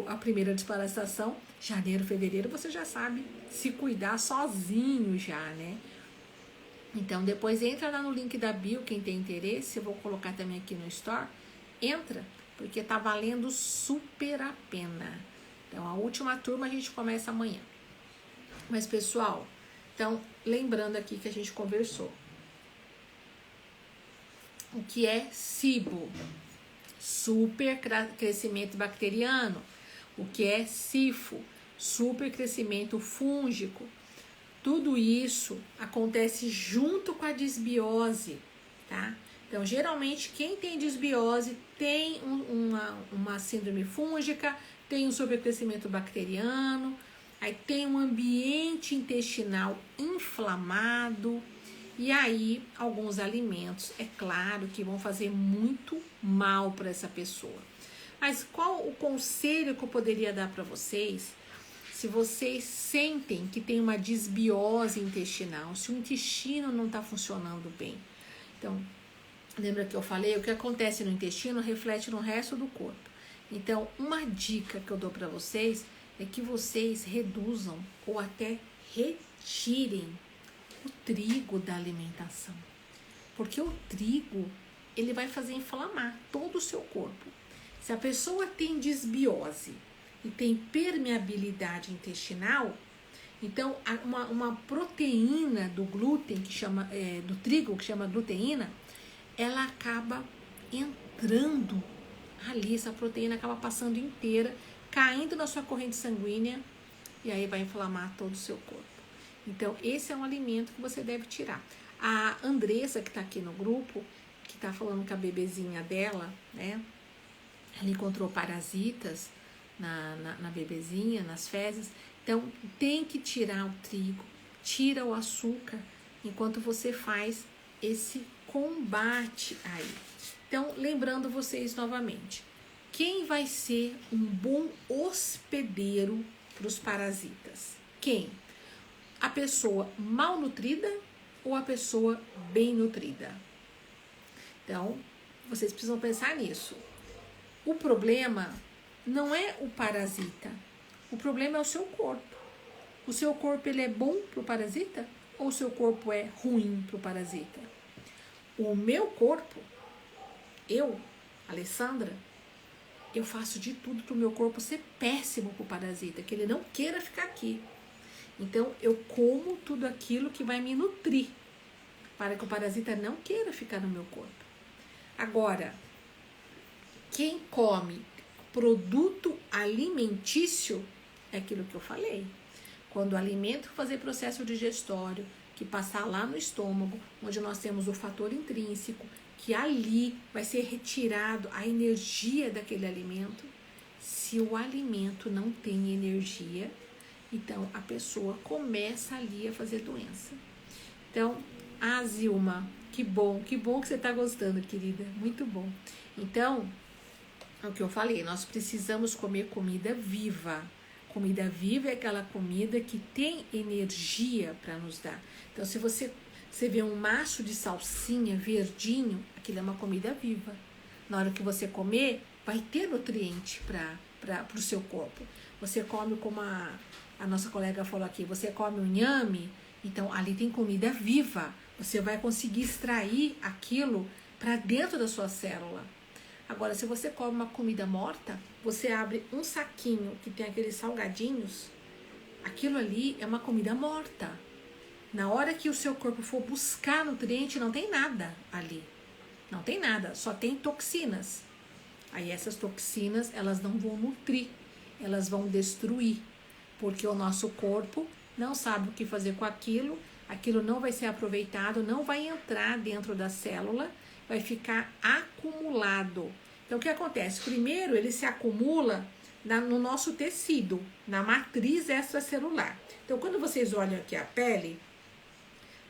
a primeira desparasitação. Janeiro, fevereiro, você já sabe se cuidar sozinho já, né? Então, depois entra lá no link da bio, quem tem interesse, eu vou colocar também aqui no Store. Entra, porque tá valendo super a pena. Então, a última turma a gente começa amanhã. Mas, pessoal, então, lembrando aqui que a gente conversou. O que é SIBO? Super crescimento bacteriano. O que é SIFO? Super crescimento fúngico. Tudo isso acontece junto com a disbiose, tá? Então, geralmente, quem tem disbiose tem uma síndrome fúngica, tem um sobrecrescimento bacteriano, aí tem um ambiente intestinal inflamado, e aí alguns alimentos, é claro, que vão fazer muito mal para essa pessoa. Mas qual o conselho que eu poderia dar para vocês? Se vocês sentem que tem uma disbiose intestinal, se o intestino não está funcionando bem. Então, lembra que eu falei? O que acontece no intestino reflete no resto do corpo. Então, uma dica que eu dou para vocês é que vocês reduzam ou até retirem o trigo da alimentação. Porque o trigo, ele vai fazer inflamar todo o seu corpo. Se a pessoa tem disbiose e tem permeabilidade intestinal, então uma proteína do glúten, que chama do trigo, que chama gluteína, ela acaba entrando ali, essa proteína acaba passando inteira, caindo na sua corrente sanguínea, e aí vai inflamar todo o seu corpo. Então, esse é um alimento que você deve tirar. A Andressa, que está aqui no grupo, que está falando com a bebezinha dela, né? Ela encontrou parasitas na bebezinha, nas fezes. Então, tem que tirar o trigo, tira o açúcar, enquanto você faz esse combate aí. Então, lembrando vocês novamente, quem vai ser um bom hospedeiro para os parasitas? Quem? A pessoa mal nutrida ou a pessoa bem nutrida? Então, vocês precisam pensar nisso. O problema não é o parasita, o problema é o seu corpo. O seu corpo, ele é bom para o parasita ou o seu corpo é ruim para o parasita? O meu corpo, eu, Alessandra, eu faço de tudo para o meu corpo ser péssimo para o parasita, que ele não queira ficar aqui. Então, eu como tudo aquilo que vai me nutrir, para que o parasita não queira ficar no meu corpo. Agora, quem come produto alimentício é aquilo que eu falei. Quando o alimento fazer processo digestório, que passar lá no estômago, onde nós temos o fator intrínseco, que ali vai ser retirado a energia daquele alimento. Se o alimento não tem energia, então a pessoa começa ali a fazer doença. Então, Ah, Zilma, que bom que você está gostando, querida. Muito bom. Então, é o que eu falei, nós precisamos comer comida viva. Comida viva é aquela comida que tem energia para nos dar. Então, se você vê um maço de salsinha verdinho, aquilo é uma comida viva. Na hora que você comer, vai ter nutriente para o seu corpo. Você come, como a nossa colega falou aqui, você come um inhame, então ali tem comida viva. Você vai conseguir extrair aquilo para dentro da sua célula. Agora, se você come uma comida morta, você abre um saquinho que tem aqueles salgadinhos, aquilo ali é uma comida morta. Na hora que o seu corpo for buscar nutriente, não tem nada ali. Não tem nada, só tem toxinas. Aí essas toxinas, elas não vão nutrir, elas vão destruir, porque o nosso corpo não sabe o que fazer com aquilo, aquilo não vai ser aproveitado, não vai entrar dentro da célula, vai ficar acumulado. Então, o que acontece? Primeiro, ele se acumula no nosso tecido, na matriz extracelular. Então, quando vocês olham aqui a pele,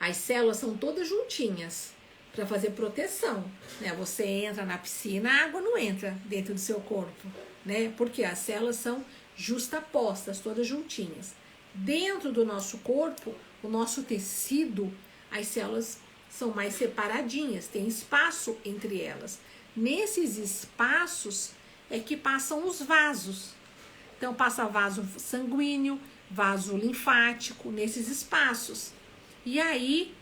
as células são todas juntinhas para fazer proteção, né? Você entra na piscina, a água não entra dentro do seu corpo, né? Porque as células são justapostas, todas juntinhas. Dentro do nosso corpo, o nosso tecido, as células são mais separadinhas, tem espaço entre elas. Nesses espaços é que passam os vasos. Então, passa vaso sanguíneo, vaso linfático, nesses espaços. E aí,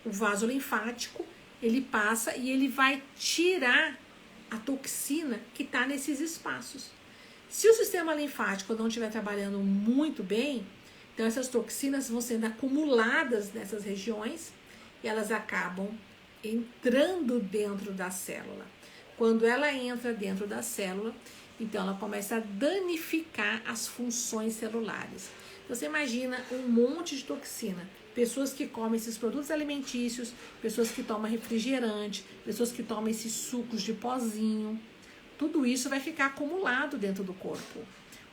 o vaso linfático, ele passa e ele vai tirar a toxina que está nesses espaços. Se o sistema linfático não estiver trabalhando muito bem, então essas toxinas vão sendo acumuladas nessas regiões e elas acabam entrando dentro da célula. Quando ela entra dentro da célula, então ela começa a danificar as funções celulares. Então, você imagina um monte de toxina. Pessoas que comem esses produtos alimentícios, pessoas que tomam refrigerante, pessoas que tomam esses sucos de pozinho. Tudo isso vai ficar acumulado dentro do corpo.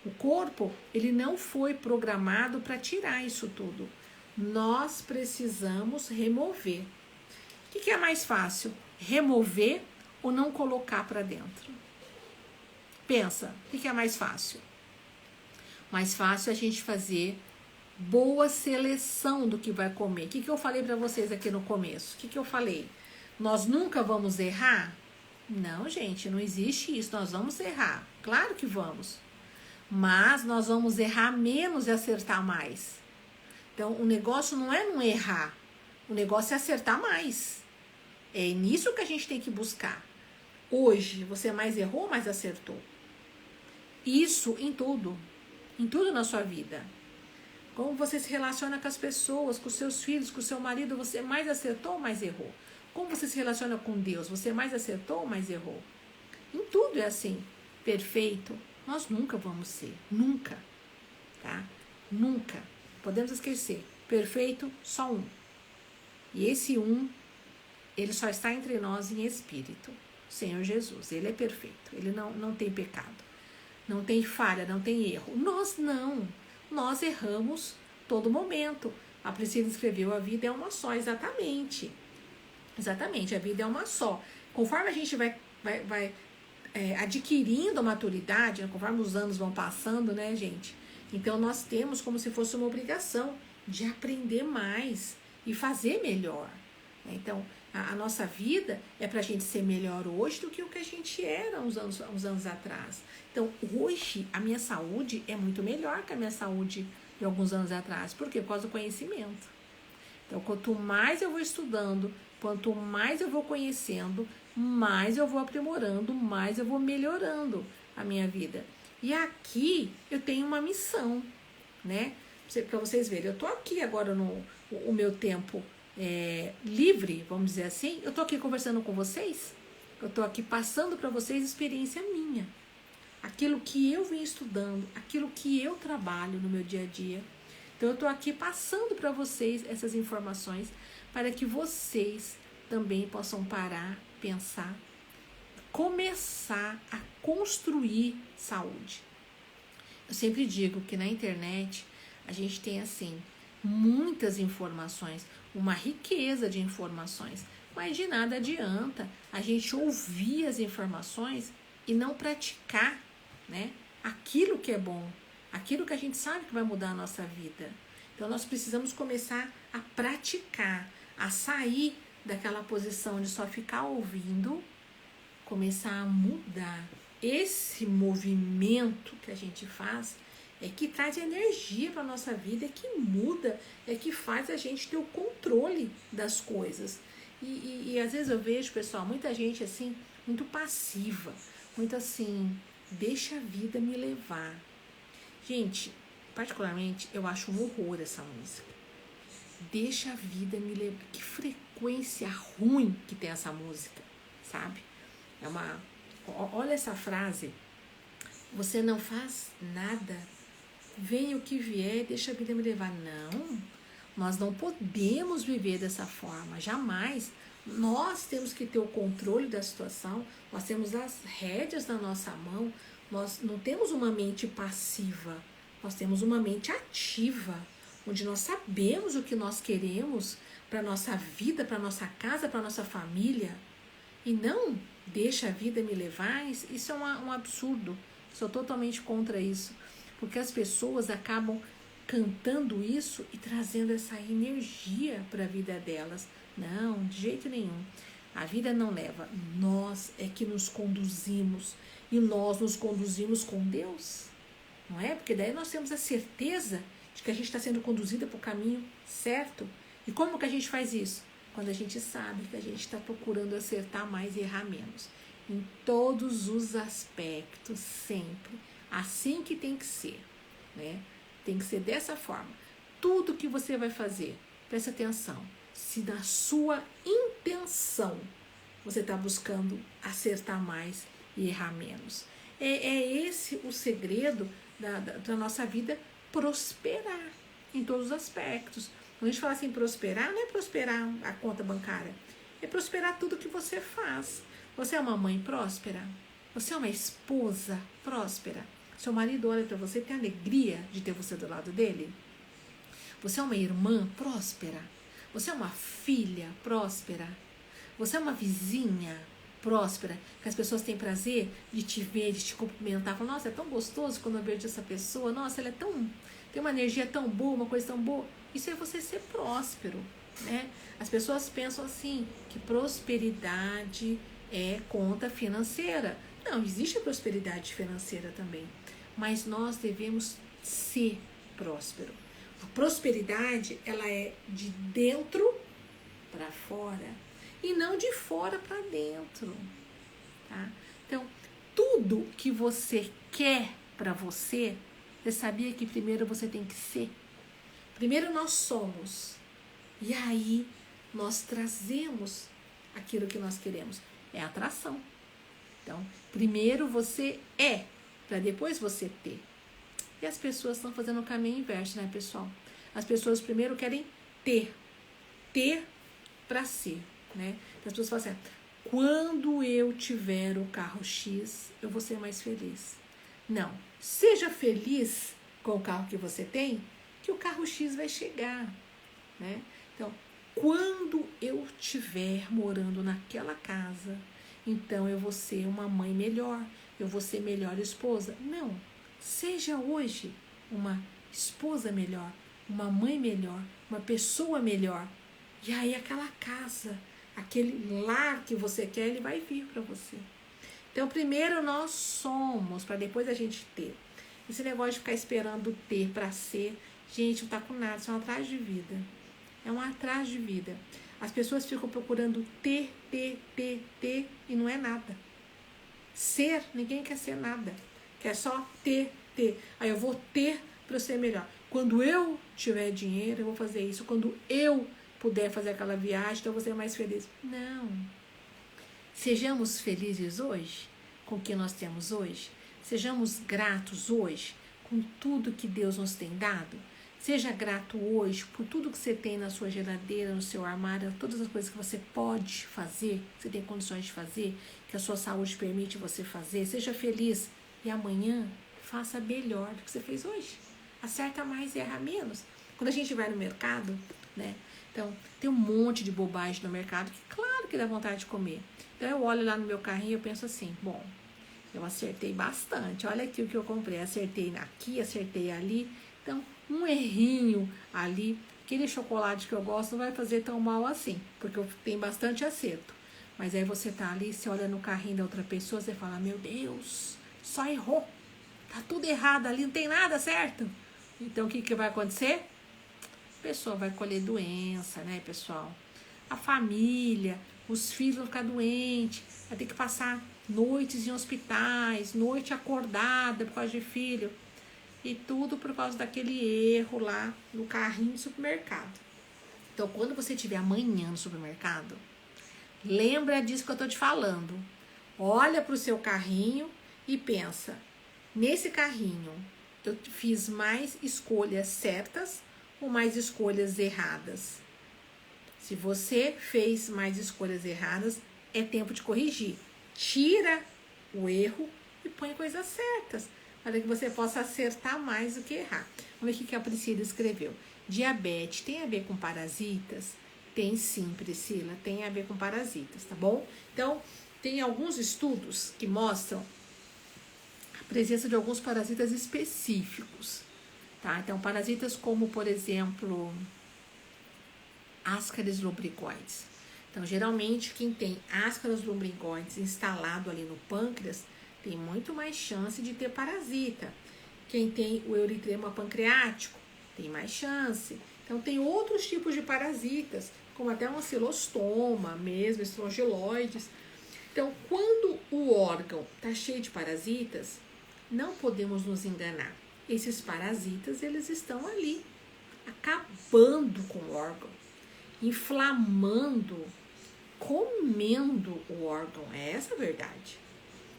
O corpo, ele não foi programado para tirar isso tudo. Nós precisamos remover. O que é mais fácil? Remover ou não colocar para dentro? Pensa, o que é mais fácil? Mais fácil é a gente fazer boa seleção do que vai comer. O que eu falei para vocês aqui no começo? O que eu falei? Nós nunca vamos errar? Não, gente, não existe isso. Nós vamos errar. Claro que vamos. Mas nós vamos errar menos e acertar mais. Então, o negócio não é não errar. O negócio é acertar mais. É nisso que a gente tem que buscar. Hoje, você mais errou ou mais acertou? Isso em tudo. Em tudo na sua vida. Como você se relaciona com as pessoas, com os seus filhos, com o seu marido, você mais acertou ou mais errou? Como você se relaciona com Deus, você mais acertou ou mais errou? Em tudo é assim. Perfeito, nós nunca vamos ser. Nunca. Tá? Nunca. Podemos esquecer. Perfeito, só um. E esse um, ele só está entre nós em espírito. O Senhor Jesus, ele é perfeito. Ele não tem pecado. Não tem falha, não tem erro. Nós não. Nós erramos todo momento. A Priscila escreveu: a vida é uma só, exatamente. Exatamente, a vida é uma só. Conforme a gente vai adquirindo a maturidade, né, conforme os anos vão passando, né, gente? Então, nós temos como se fosse uma obrigação de aprender mais e fazer melhor. Então, a nossa vida é para a gente ser melhor hoje do que o que a gente era uns anos atrás. Então, hoje, a minha saúde é muito melhor que a minha saúde de alguns anos atrás. Por quê? Por causa do conhecimento. Então, quanto mais eu vou estudando, quanto mais eu vou conhecendo, mais eu vou aprimorando, mais eu vou melhorando a minha vida. E aqui eu tenho uma missão, né? Para vocês verem, eu tô aqui agora o meu tempo livre, vamos dizer assim. Eu tô aqui conversando com vocês, eu tô aqui passando para vocês experiência minha. Aquilo que eu vim estudando, aquilo que eu trabalho no meu dia a dia. Então eu tô aqui passando para vocês essas informações para que vocês também possam parar, pensar, começar a construir saúde. Eu sempre digo que na internet a gente tem assim muitas informações. uma riqueza de informações. Mas de nada adianta a gente ouvir as informações e não praticar, né, aquilo que é bom, aquilo que a gente sabe que vai mudar a nossa vida. Então nós precisamos começar a praticar, a sair daquela posição de só ficar ouvindo, começar a mudar. Esse movimento que a gente faz é que traz energia para a nossa vida, é que muda, é que faz a gente ter o controle das coisas. E às vezes eu vejo, pessoal, muita gente assim, muito passiva, muito assim, deixa a vida me levar. Gente, particularmente, eu acho um horror essa música. Deixa a vida me levar. Que frequência ruim que tem essa música, sabe? Olha essa frase. Você não faz nada. Venha o que vier, deixa a vida me levar. Não, nós não podemos viver dessa forma, jamais. Nós temos que ter o controle da situação, nós temos as rédeas na nossa mão, nós não temos uma mente passiva, nós temos uma mente ativa, onde nós sabemos o que nós queremos para a nossa vida, para a nossa casa, para a nossa família. E não deixa a vida me levar, isso é um absurdo, sou totalmente contra isso. Porque as pessoas acabam cantando isso e trazendo essa energia para a vida delas. Não, de jeito nenhum. A vida não leva. Nós é que nos conduzimos. E nós nos conduzimos com Deus. Não é? Porque daí nós temos a certeza de que a gente está sendo conduzida para o caminho certo. E como que a gente faz isso? Quando a gente sabe que a gente está procurando acertar mais e errar menos. Em todos os aspectos, sempre. Assim que tem que ser, né? Tem que ser dessa forma. Tudo que você vai fazer, presta atenção. Se na sua intenção você está buscando acertar mais e errar menos. É esse o segredo da nossa vida, prosperar em todos os aspectos. Quando a gente fala assim, prosperar, não é prosperar a conta bancária. É prosperar tudo que você faz. Você é uma mãe próspera? Você é uma esposa próspera? Seu marido olha para você e tem alegria de ter você do lado dele? Você é uma irmã próspera? Você é uma filha próspera? Você é uma vizinha próspera? Que as pessoas têm prazer de te ver, de te cumprimentar. Falam, nossa, é tão gostoso quando eu vejo essa pessoa. Nossa, ela é tem uma energia tão boa, uma coisa tão boa. Isso é você ser próspero, né? As pessoas pensam assim, que prosperidade é conta financeira. Não, existe prosperidade financeira também. Mas nós devemos ser prósperos. A prosperidade, ela é de dentro para fora e não de fora para dentro, tá? Então, tudo que você quer para você, você sabia que primeiro você tem que ser? Primeiro nós somos e aí nós trazemos aquilo que nós queremos. É atração. Então, primeiro você é, para depois você ter. E as pessoas estão fazendo o caminho inverso, né, pessoal? As pessoas primeiro querem ter para ser, né? As pessoas falam assim, quando eu tiver o carro X, eu vou ser mais feliz. Não, seja feliz com o carro que você tem, que o carro X vai chegar, né? Então, quando eu estiver morando naquela casa, então eu vou ser uma mãe melhor, eu vou ser melhor esposa. Não, seja hoje uma esposa melhor, uma mãe melhor, uma pessoa melhor. E aí aquela casa, aquele lar que você quer, ele vai vir para você. Então primeiro nós somos, para depois a gente ter. Esse negócio de ficar esperando ter para ser, gente, não tá com nada, isso é um atrás de vida. É um atrás de vida. As pessoas ficam procurando ter e não é nada. Ser, ninguém quer ser nada. Quer só ter. Aí eu vou ter para eu ser melhor. Quando eu tiver dinheiro, eu vou fazer isso. Quando eu puder fazer aquela viagem, então eu vou ser mais feliz. Não. Sejamos felizes hoje com o que nós temos hoje. Sejamos gratos hoje com tudo que Deus nos tem dado. Seja grato hoje por tudo que você tem na sua geladeira, no seu armário, todas as coisas que você pode fazer, que você tem condições de fazer, que a sua saúde permite você fazer. Seja feliz e amanhã faça melhor do que você fez hoje. Acerta mais e erra menos. Quando a gente vai no mercado, né, Então, tem um monte de bobagem no mercado que, claro que dá vontade de comer. Então, eu olho lá no meu carrinho e eu penso assim, bom, eu acertei bastante. Olha aqui o que eu comprei. Acertei aqui, acertei ali. Então, um errinho ali, aquele chocolate que eu gosto não vai fazer tão mal assim, porque eu tenho bastante acerto. Mas aí você tá ali, você olha no carrinho da outra pessoa, você fala, meu Deus, só errou. Tá tudo errado ali, não tem nada certo. Então, o que vai acontecer? A pessoa vai colher doença, né, pessoal? A família, os filhos vão ficar doentes, vai ter que passar noites em hospitais, noite acordada por causa de filho. E tudo por causa daquele erro lá no carrinho do supermercado. Então, quando você estiver amanhã no supermercado, lembra disso que eu tô te falando. Olha pro seu carrinho e pensa, nesse carrinho, eu fiz mais escolhas certas ou mais escolhas erradas? Se você fez mais escolhas erradas, é tempo de corrigir. Tira o erro e põe coisas certas, para que você possa acertar mais do que errar. Vamos ver o que a Priscila escreveu. Diabetes tem a ver com parasitas? Tem sim, Priscila, tem a ver com parasitas, tá bom? Então, tem alguns estudos que mostram a presença de alguns parasitas específicos, tá? Então, parasitas como, por exemplo, Ascaris lumbricoides. Então, geralmente, quem tem Ascaris lumbricoides instalado ali no pâncreas tem muito mais chance de ter parasita. Quem tem o euritrema pancreático tem mais chance. Então, tem outros tipos de parasitas, como até um ancilostoma mesmo, estrongiloides. Então, quando o órgão está cheio de parasitas, não podemos nos enganar. Esses parasitas, eles estão ali, acabando com o órgão, inflamando, comendo o órgão. É essa a verdade.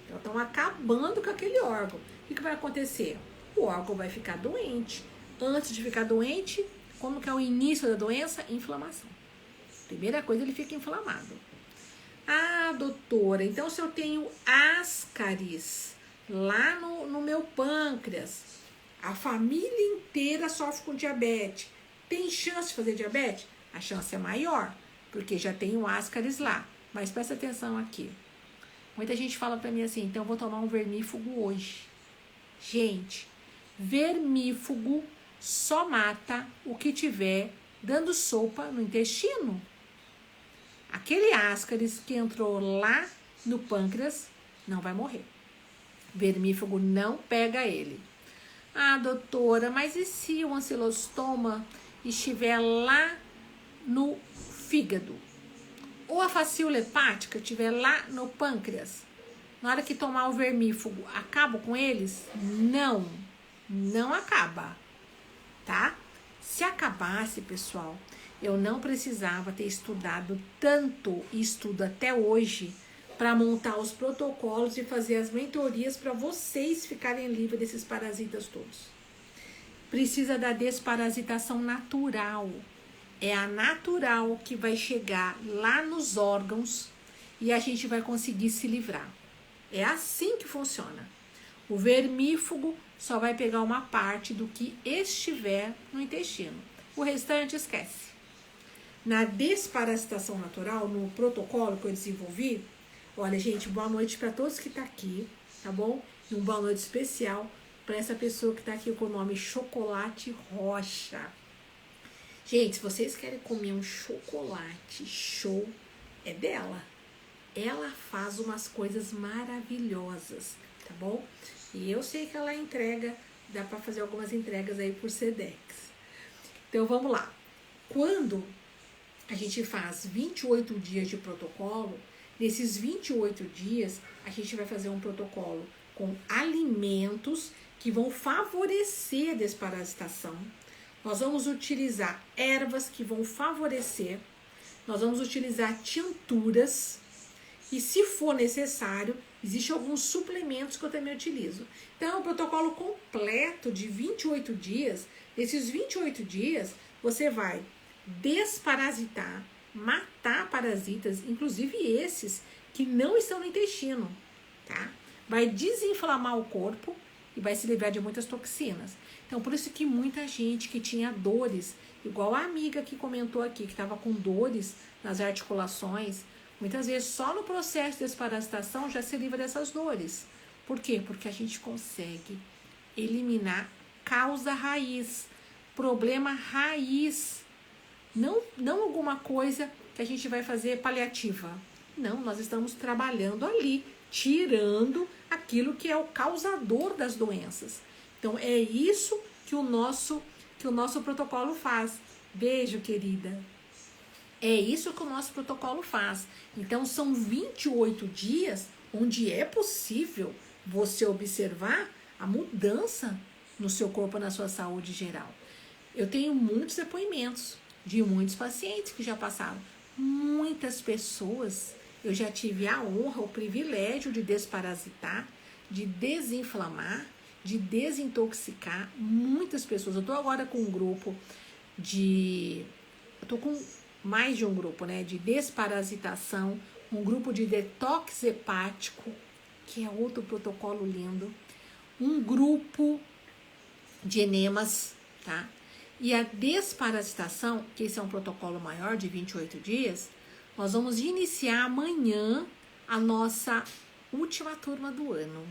Então, estão acabando com aquele órgão. O que vai acontecer? O órgão vai ficar doente. Antes de ficar doente, como que é o início da doença? Inflamação. Primeira coisa, ele fica inflamado. Ah, doutora, então se eu tenho Ascaris lá no meu pâncreas, a família inteira sofre com diabetes, tem chance de fazer diabetes? A chance é maior, porque já tem o Ascaris lá. Mas presta atenção aqui. Muita gente fala pra mim assim, então eu vou tomar um vermífugo hoje. Gente, vermífugo só mata o que tiver dando sopa no intestino. Aquele Ascaris que entrou lá no pâncreas não vai morrer. Vermífugo não pega ele. Ah, doutora, mas e se o ancilostoma estiver lá no fígado? Ou a facíola hepática estiver lá no pâncreas? Na hora que tomar o vermífugo, acaba com eles? Não, não acaba, tá? Se acabasse, pessoal, eu não precisava ter estudado tanto e estudo até hoje para montar os protocolos e fazer as mentorias para vocês ficarem livres desses parasitas todos. Precisa da desparasitação natural. É a natural que vai chegar lá nos órgãos e a gente vai conseguir se livrar. É assim que funciona. O vermífugo só vai pegar uma parte do que estiver no intestino. O restante esquece. Na desparasitação natural, no protocolo que eu desenvolvi, olha, gente, boa noite para todos que estão aqui, tá bom? E uma boa noite especial para essa pessoa que está aqui com o nome Chocolate Rocha. Gente, se vocês querem comer um chocolate show, é dela. Ela faz umas coisas maravilhosas, tá bom? E eu sei que ela entrega, dá para fazer algumas entregas aí por Sedex. Então, vamos lá. Quando a gente faz 28 dias de protocolo, nesses 28 dias, a gente vai fazer um protocolo com alimentos que vão favorecer a desparasitação. Nós vamos utilizar ervas que vão favorecer, nós vamos utilizar tinturas e, se for necessário, existem alguns suplementos que eu também utilizo. Então, é um protocolo completo de 28 dias. Nesses 28 dias, você vai desparasitar, matar parasitas, inclusive esses que não estão no intestino, tá? Vai desinflamar o corpo e vai se livrar de muitas toxinas. Então, por isso que muita gente que tinha dores, igual a amiga que comentou aqui, que estava com dores nas articulações, muitas vezes só no processo de desparasitação já se livra dessas dores. Por quê? Porque a gente consegue eliminar causa raiz, problema raiz, não alguma coisa que a gente vai fazer paliativa. Não, nós estamos trabalhando ali, tirando aquilo que é o causador das doenças. Então, é isso que o nosso protocolo faz. Beijo, querida. É isso que o nosso protocolo faz. Então, são 28 dias onde é possível você observar a mudança no seu corpo, na sua saúde geral. Eu tenho muitos depoimentos de muitos pacientes que já passaram. Muitas pessoas, eu já tive a honra, o privilégio de desparasitar, de desinflamar, de desintoxicar muitas pessoas. Eu estou agora com um grupo eu estou com mais de um grupo, né? De desparasitação, um grupo de detox hepático, que é outro protocolo lindo, um grupo de enemas, tá? E a desparasitação, que esse é um protocolo maior de 28 dias, nós vamos iniciar amanhã a nossa última turma do ano.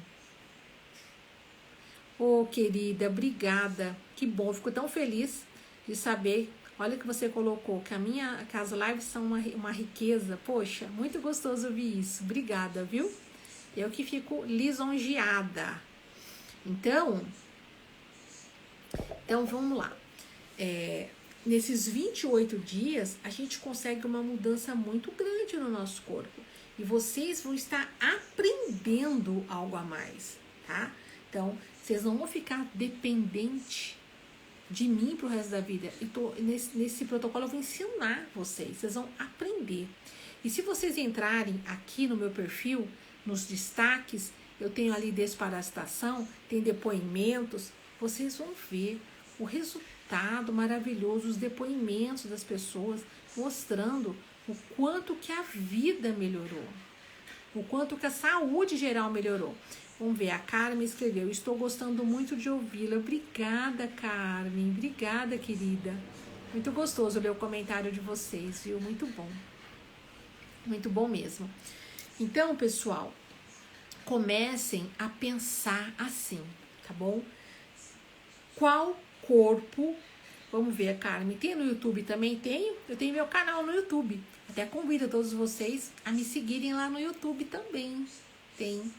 Ô, querida, obrigada. Que bom, fico tão feliz de saber. Olha que você colocou, que as lives são uma riqueza. Poxa, muito gostoso ouvir isso. Obrigada, viu? Eu que fico lisonjeada. Então vamos lá. Nesses 28 dias, a gente consegue uma mudança muito grande no nosso corpo. E vocês vão estar aprendendo algo a mais, tá? Então, vocês não vão ficar dependentes de mim pro resto da vida. Nesse protocolo eu vou ensinar vocês vão aprender. E se vocês entrarem aqui no meu perfil, nos destaques, eu tenho ali desparasitação, tem depoimentos, vocês vão ver o resultado maravilhoso, os depoimentos das pessoas mostrando o quanto que a vida melhorou, o quanto que a saúde geral melhorou. Vamos ver, a Carmen escreveu, estou gostando muito de ouvi-la. Obrigada, Carmen, obrigada, querida. Muito gostoso ler o comentário de vocês, viu? Muito bom mesmo. Então, pessoal, comecem a pensar assim, tá bom? Qual corpo, vamos ver, Carmen, tem no YouTube também? Tenho, eu tenho meu canal no YouTube. Até convido todos vocês a me seguirem lá no YouTube também, tem.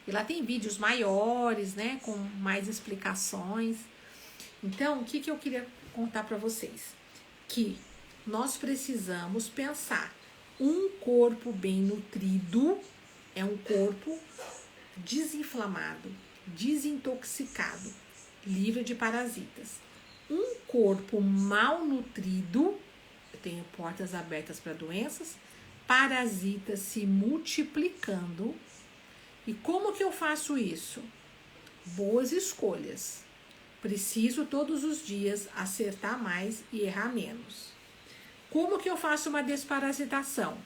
E lá tem vídeos maiores, né, com mais explicações. Então, o que eu queria contar para vocês? Que nós precisamos pensar, um corpo bem nutrido é um corpo desinflamado, desintoxicado, livre de parasitas. Um corpo mal nutrido, eu tenho portas abertas para doenças, parasitas se multiplicando. E como que eu faço isso? Boas escolhas. Preciso todos os dias acertar mais e errar menos. Como que eu faço uma desparasitação?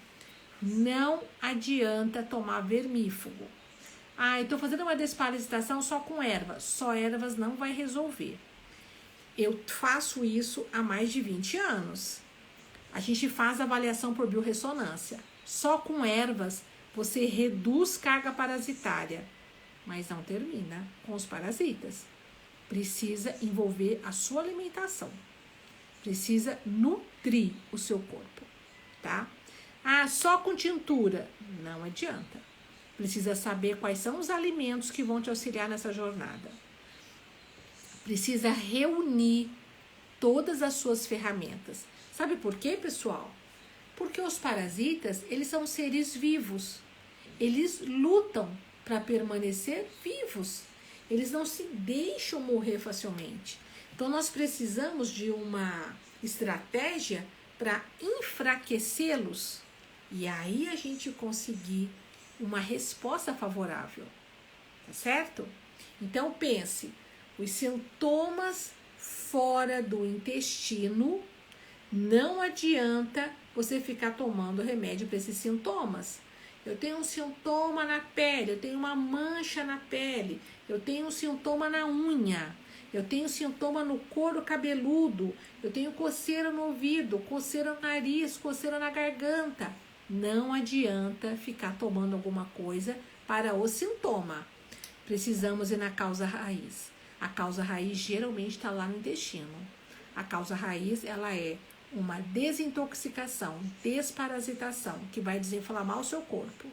Não adianta tomar vermífugo. Eu estou fazendo uma desparasitação só com ervas. Só ervas não vai resolver. Eu faço isso há mais de 20 anos. A gente faz avaliação por biorressonância. Só com ervas você reduz carga parasitária, mas não termina com os parasitas. Precisa envolver a sua alimentação. Precisa nutrir o seu corpo, tá? Só com tintura? Não adianta. Precisa saber quais são os alimentos que vão te auxiliar nessa jornada. Precisa reunir todas as suas ferramentas. Sabe por quê, pessoal? Porque os parasitas, eles são seres vivos. Eles lutam para permanecer vivos. Eles não se deixam morrer facilmente. Então, nós precisamos de uma estratégia para enfraquecê-los. E aí a gente conseguir uma resposta favorável. Tá certo? Então, pense, os sintomas fora do intestino, não adianta você ficar tomando remédio para esses sintomas. eu tenho um sintoma na pele, eu tenho uma mancha na pele, eu tenho um sintoma na unha, eu tenho sintoma no couro cabeludo, eu tenho coceira no ouvido, coceira no nariz, coceira na garganta. Não adianta ficar tomando alguma coisa para o sintoma. Precisamos ir na causa raiz. A causa raiz geralmente está lá no intestino. A causa raiz, ela é uma desintoxicação, desparasitação, que vai desinflamar o seu corpo.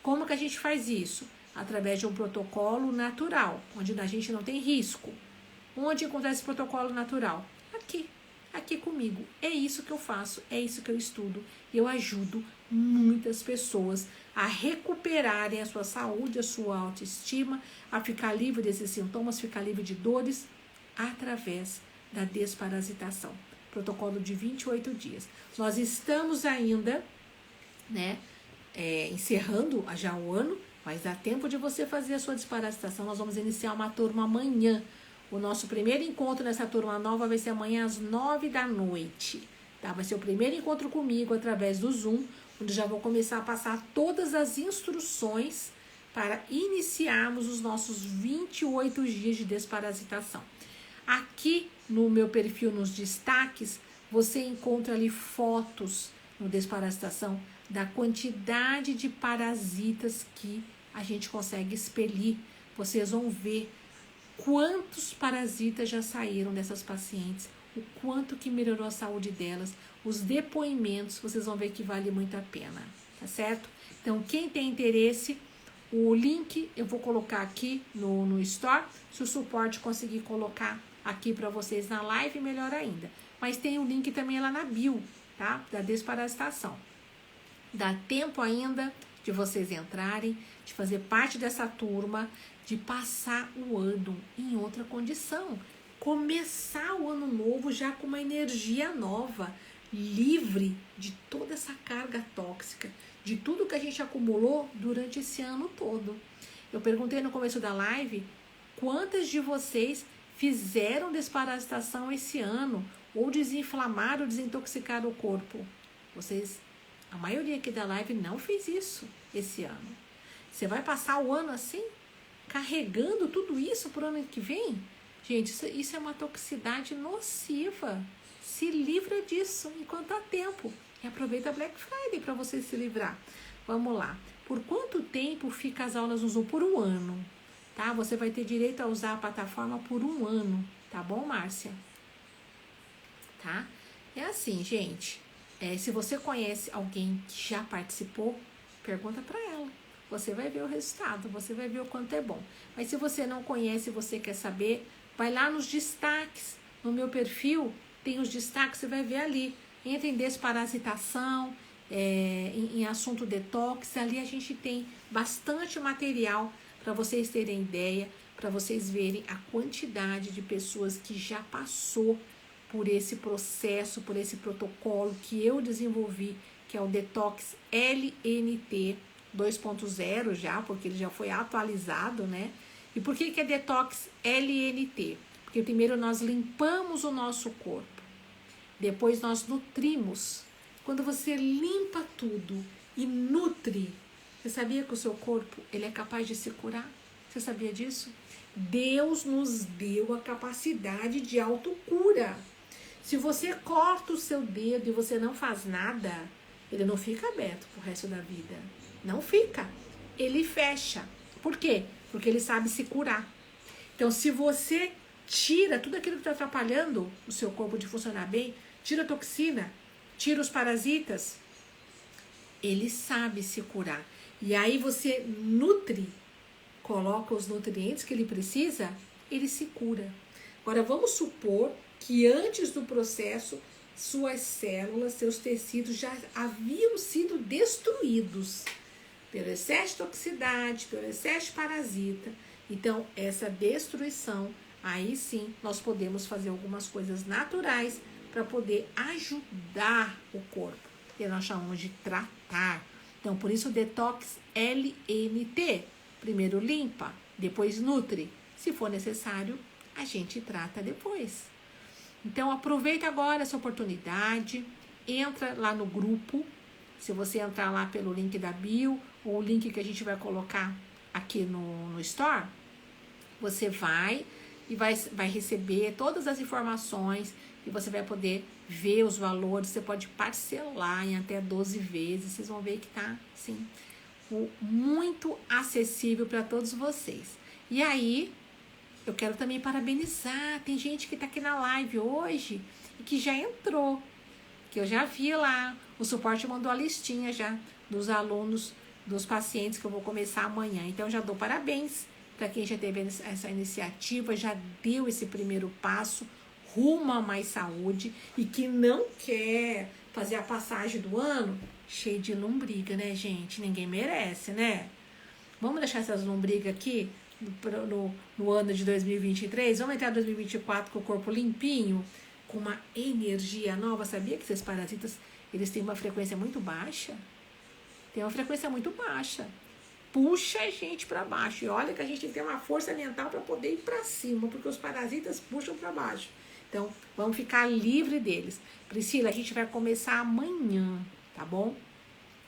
Como que a gente faz isso? Através de um protocolo natural, onde a gente não tem risco. Onde encontrar esse protocolo natural? Aqui comigo. É isso que eu faço, é isso que eu estudo. Eu ajudo muitas pessoas a recuperarem a sua saúde, a sua autoestima, a ficar livre desses sintomas, ficar livre de dores, através da desparasitação. Protocolo de 28 dias. Nós estamos ainda, encerrando já o ano, mas dá tempo de você fazer a sua desparasitação. Nós vamos iniciar uma turma amanhã. O nosso primeiro encontro nessa turma nova vai ser amanhã às 9 da noite. Tá? Vai ser o primeiro encontro comigo através do Zoom, onde já vou começar a passar todas as instruções para iniciarmos os nossos 28 dias de desparasitação. Aqui no meu perfil, nos destaques, você encontra ali fotos no desparasitação da quantidade de parasitas que a gente consegue expelir. Vocês vão ver quantos parasitas já saíram dessas pacientes, o quanto que melhorou a saúde delas, os depoimentos, vocês vão ver que vale muito a pena, tá certo? Então, quem tem interesse, o link eu vou colocar aqui no Store, se o suporte conseguir colocar aqui para vocês na live, melhor ainda. Mas tem o link também lá na bio, tá? Da desparasitação. Dá tempo ainda de vocês entrarem, de fazer parte dessa turma, de passar o ano em outra condição. Começar o ano novo já com uma energia nova, livre de toda essa carga tóxica, de tudo que a gente acumulou durante esse ano todo. Eu perguntei no começo da live, quantas de vocês fizeram desparasitação esse ano, ou desinflamaram, desintoxicaram o corpo? Vocês, a maioria aqui da live não fez isso esse ano. Você vai passar o ano assim, carregando tudo isso para o ano que vem? Gente, isso é uma toxicidade nociva. Se livra disso enquanto há tempo. E aproveita a Black Friday para você se livrar. Vamos lá. Por quanto tempo fica as aulas no Zoom? Por um ano. Tá? Você vai ter direito a usar a plataforma por um ano. Tá bom, Márcia? Tá? É assim, gente. Se você conhece alguém que já participou, pergunta para ela. Você vai ver o resultado, você vai ver o quanto é bom. Mas se você não conhece e você quer saber, vai lá nos destaques. No meu perfil tem os destaques, você vai ver ali. Entra em desparasitação, em assunto detox. Ali a gente tem bastante material para vocês terem ideia, para vocês verem a quantidade de pessoas que já passou por esse processo, por esse protocolo que eu desenvolvi, que é o Detox LNT 2.0 já, porque ele já foi atualizado, né? E por que é Detox LNT? Porque primeiro nós limpamos o nosso corpo, depois nós nutrimos. Quando você limpa tudo e nutre, você sabia que o seu corpo ele é capaz de se curar? Você sabia disso? Deus nos deu a capacidade de autocura. Se você corta o seu dedo e você não faz nada, ele não fica aberto pro resto da vida. Não fica. Ele fecha. Por quê? Porque ele sabe se curar. Então, se você tira tudo aquilo que está atrapalhando o seu corpo de funcionar bem, tira a toxina, tira os parasitas, ele sabe se curar. E aí você nutre, coloca os nutrientes que ele precisa, ele se cura. Agora, vamos supor que antes do processo, suas células, seus tecidos já haviam sido destruídos pelo excesso de toxicidade, pelo excesso de parasita. Então, essa destruição, aí sim, nós podemos fazer algumas coisas naturais para poder ajudar o corpo. E nós chamamos de tratar. Então, por isso o Detox LNT. Primeiro limpa, depois nutre. Se for necessário, a gente trata depois. Então, aproveita agora essa oportunidade. Entra lá no grupo. Se você entrar lá pelo link da bio o link que a gente vai colocar aqui no Store, você vai e vai receber todas as informações e você vai poder ver os valores, você pode parcelar em até 12 vezes, vocês vão ver que tá, assim, muito acessível para todos vocês. E aí, eu quero também parabenizar, tem gente que tá aqui na live hoje e que já entrou, que eu já vi lá, o suporte mandou a listinha já dos alunos, dos pacientes que eu vou começar amanhã, então eu já dou parabéns para quem já teve essa iniciativa, já deu esse primeiro passo rumo a mais saúde e que não quer fazer a passagem do ano cheio de lombriga, né, gente? Ninguém merece, né? Vamos deixar essas lombrigas aqui no ano de 2023? Vamos entrar em 2024 com o corpo limpinho, com uma energia nova. Sabia que esses parasitas, eles têm uma frequência muito baixa? Tem uma frequência muito baixa. Puxa a gente para baixo. E olha que a gente tem que ter uma força mental para poder ir para cima, porque os parasitas puxam para baixo. Então, vamos ficar livre deles. Priscila, a gente vai começar amanhã, tá bom?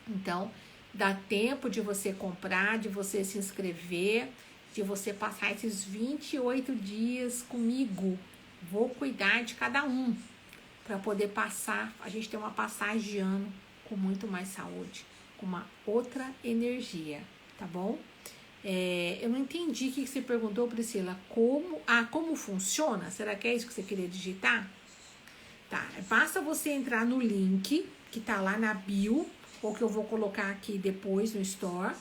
Então, dá tempo de você comprar, de você se inscrever, de você passar esses 28 dias comigo. Vou cuidar de cada um para poder passar, a gente ter uma passagem de ano com muito mais saúde, com uma outra energia, tá bom? Eu não entendi o que você perguntou, Priscila. Como funciona? Será que é isso que você queria digitar? Tá, basta você entrar no link que tá lá na bio, ou que eu vou colocar aqui depois no Store.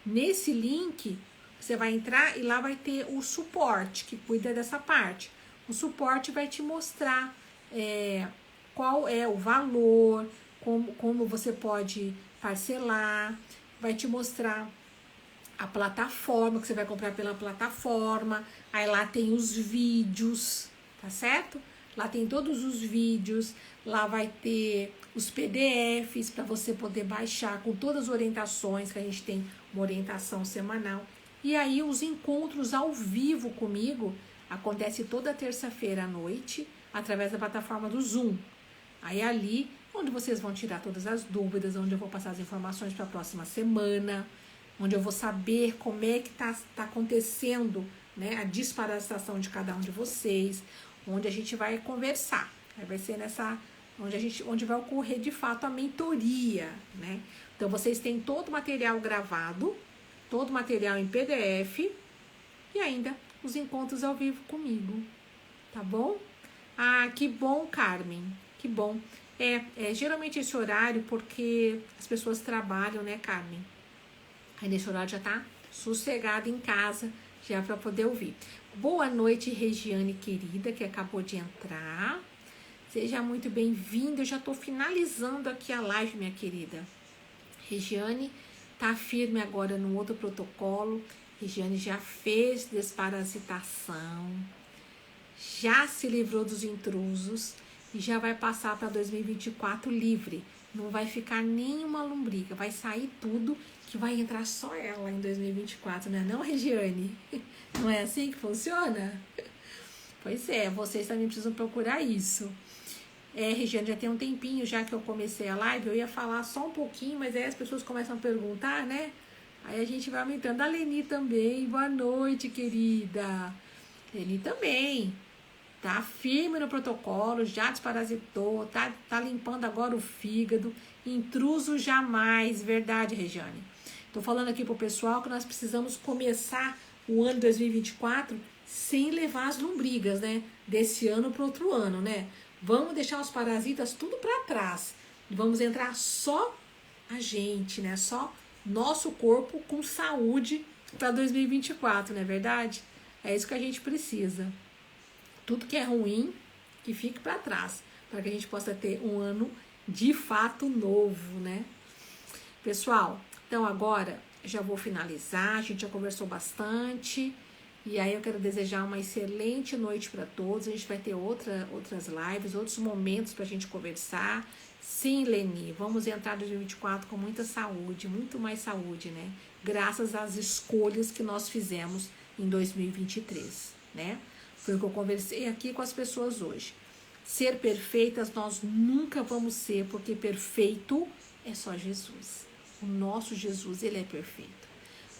Nesse link, você vai entrar e lá vai ter o suporte, que cuida dessa parte. O suporte vai te mostrar qual é o valor, como você pode parcelar, vai te mostrar a plataforma, que você vai comprar pela plataforma, aí lá tem os vídeos, tá certo? Lá tem todos os vídeos, lá vai ter os PDFs para você poder baixar com todas as orientações, que a gente tem uma orientação semanal. E aí os encontros ao vivo comigo acontece toda terça-feira à noite, através da plataforma do Zoom. Aí ali, onde vocês vão tirar todas as dúvidas, onde eu vou passar as informações para a próxima semana, onde eu vou saber como é que tá acontecendo, né, a desparasitação de cada um de vocês, onde a gente vai conversar. Aí vai ser onde vai ocorrer de fato a mentoria, né? Então vocês têm todo o material gravado, todo o material em PDF e ainda os encontros ao vivo comigo, tá bom? Ah, que bom, Carmen, que bom. Geralmente esse horário, porque as pessoas trabalham, né, Carmen? Aí nesse horário já tá sossegado em casa, já para poder ouvir. Boa noite, Regiane querida, que acabou de entrar. Seja muito bem-vinda. Eu já tô finalizando aqui a live, minha querida. Regiane tá firme agora no outro protocolo. Regiane já fez desparasitação, já se livrou dos intrusos e já vai passar para 2024 livre. Não vai ficar nenhuma lombriga, vai sair tudo, que vai entrar só ela em 2024, né? Não, Regiane? Não é assim que funciona? Pois é, vocês também precisam procurar isso. Regiane, já tem um tempinho já que eu comecei a live, eu ia falar só um pouquinho, mas aí as pessoas começam a perguntar, né? Aí a gente vai aumentando. A Leni também, boa noite, querida. Leni também tá firme no protocolo, já desparasitou, tá limpando agora o fígado. Intruso jamais, verdade, Regiane. Tô falando aqui pro pessoal que nós precisamos começar o ano 2024 sem levar as lombrigas, né? Desse ano para outro ano, né? Vamos deixar os parasitas tudo para trás. Vamos entrar só a gente, né? Só nosso corpo com saúde para 2024, não é verdade? É isso que a gente precisa. Tudo que é ruim, que fique para trás, para que a gente possa ter um ano de fato novo, né? Pessoal, então agora já vou finalizar, a gente já conversou bastante, e aí eu quero desejar uma excelente noite para todos. A gente vai ter outras lives, outros momentos para a gente conversar. Sim, Leni, vamos entrar em 2024 com muita saúde, muito mais saúde, né? Graças às escolhas que nós fizemos em 2023, né? Foi o que eu conversei aqui com as pessoas hoje. Ser perfeitas nós nunca vamos ser, porque perfeito é só Jesus. O nosso Jesus, ele é perfeito.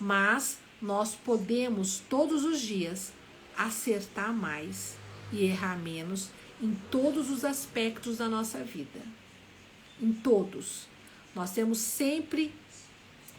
Mas nós podemos todos os dias acertar mais e errar menos em todos os aspectos da nossa vida. Em todos. Nós temos sempre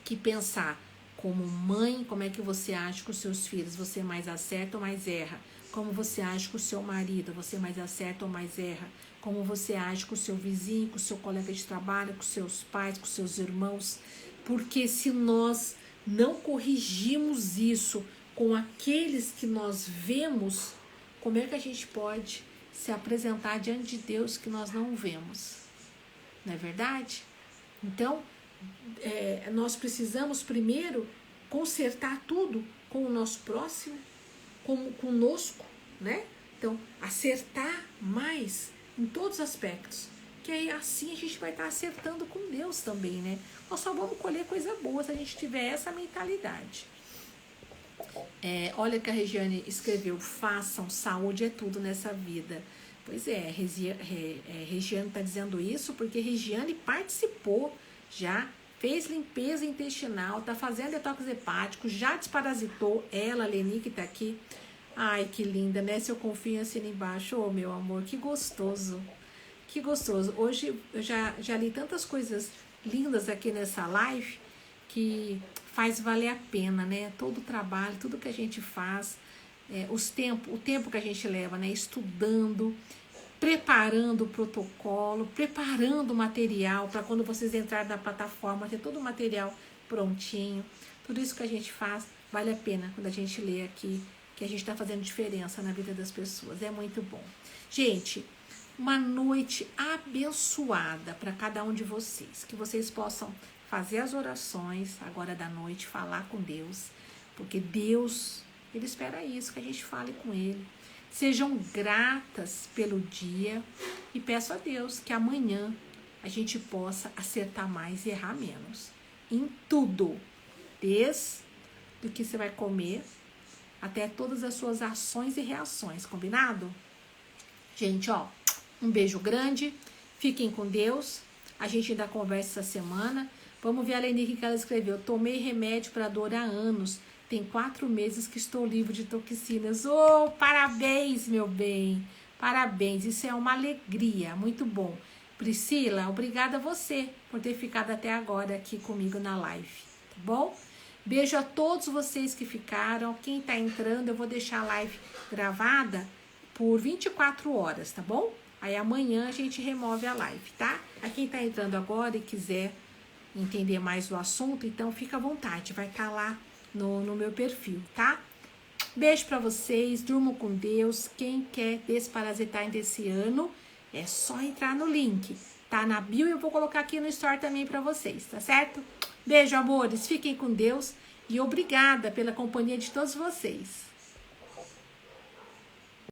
que pensar, como mãe, como é que você age com os seus filhos? Você mais acerta ou mais erra? Como você age com o seu marido? Você mais acerta ou mais erra? Como você age com o seu vizinho, com o seu colega de trabalho, com seus pais, com seus irmãos? Porque se nós não corrigimos isso com aqueles que nós vemos, como é que a gente pode se apresentar diante de Deus que nós não vemos? Não é verdade? Então, nós precisamos primeiro consertar tudo com o nosso próximo, conosco, né? Então, acertar mais em todos os aspectos. Que aí assim a gente vai estar acertando com Deus também, né? Nós só vamos colher coisa boa se a gente tiver essa mentalidade. Olha que a Regiane escreveu, façam, saúde é tudo nessa vida. Pois é, Regiane está dizendo isso porque Regiane participou, já fez limpeza intestinal, está fazendo detox hepático, já desparasitou ela, a Leni que está aqui. Ai, que linda, né? Se eu confio assim embaixo, oh, meu amor, que gostoso. Que gostoso. Hoje eu já li tantas coisas lindas aqui nessa live que faz valer a pena, né? Todo o trabalho, tudo que a gente faz, o tempo que a gente leva, né? Estudando, preparando o protocolo, preparando o material para quando vocês entrarem na plataforma, ter todo o material prontinho. Tudo isso que a gente faz vale a pena quando a gente lê aqui, que a gente está fazendo diferença na vida das pessoas. É muito bom. Gente, uma noite abençoada para cada um de vocês. Que vocês possam fazer as orações agora da noite, falar com Deus. Porque Deus, Ele espera isso, que a gente fale com Ele. Sejam gratas pelo dia e peço a Deus que amanhã a gente possa acertar mais e errar menos. Em tudo. Desde o que você vai comer até todas as suas ações e reações. Combinado? Gente, ó, um beijo grande. Fiquem com Deus. A gente ainda conversa essa semana. Vamos ver a Lenique que ela escreveu. Tomei remédio para dor há anos. Tem 4 meses que estou livre de toxinas. Oh, parabéns, meu bem. Parabéns. Isso é uma alegria. Muito bom. Priscila, obrigada a você por ter ficado até agora aqui comigo na live. Tá bom? Beijo a todos vocês que ficaram. Quem tá entrando, eu vou deixar a live gravada por 24 horas, tá bom? Aí amanhã a gente remove a live, tá? A quem tá entrando agora e quiser entender mais do assunto, então fica à vontade. Vai estar lá no meu perfil, tá? Beijo pra vocês. Durmam com Deus. Quem quer desparasitar ainda esse ano, é só entrar no link. Tá na bio e eu vou colocar aqui no story também pra vocês, tá certo? Beijo, amores. Fiquem com Deus. E obrigada pela companhia de todos vocês.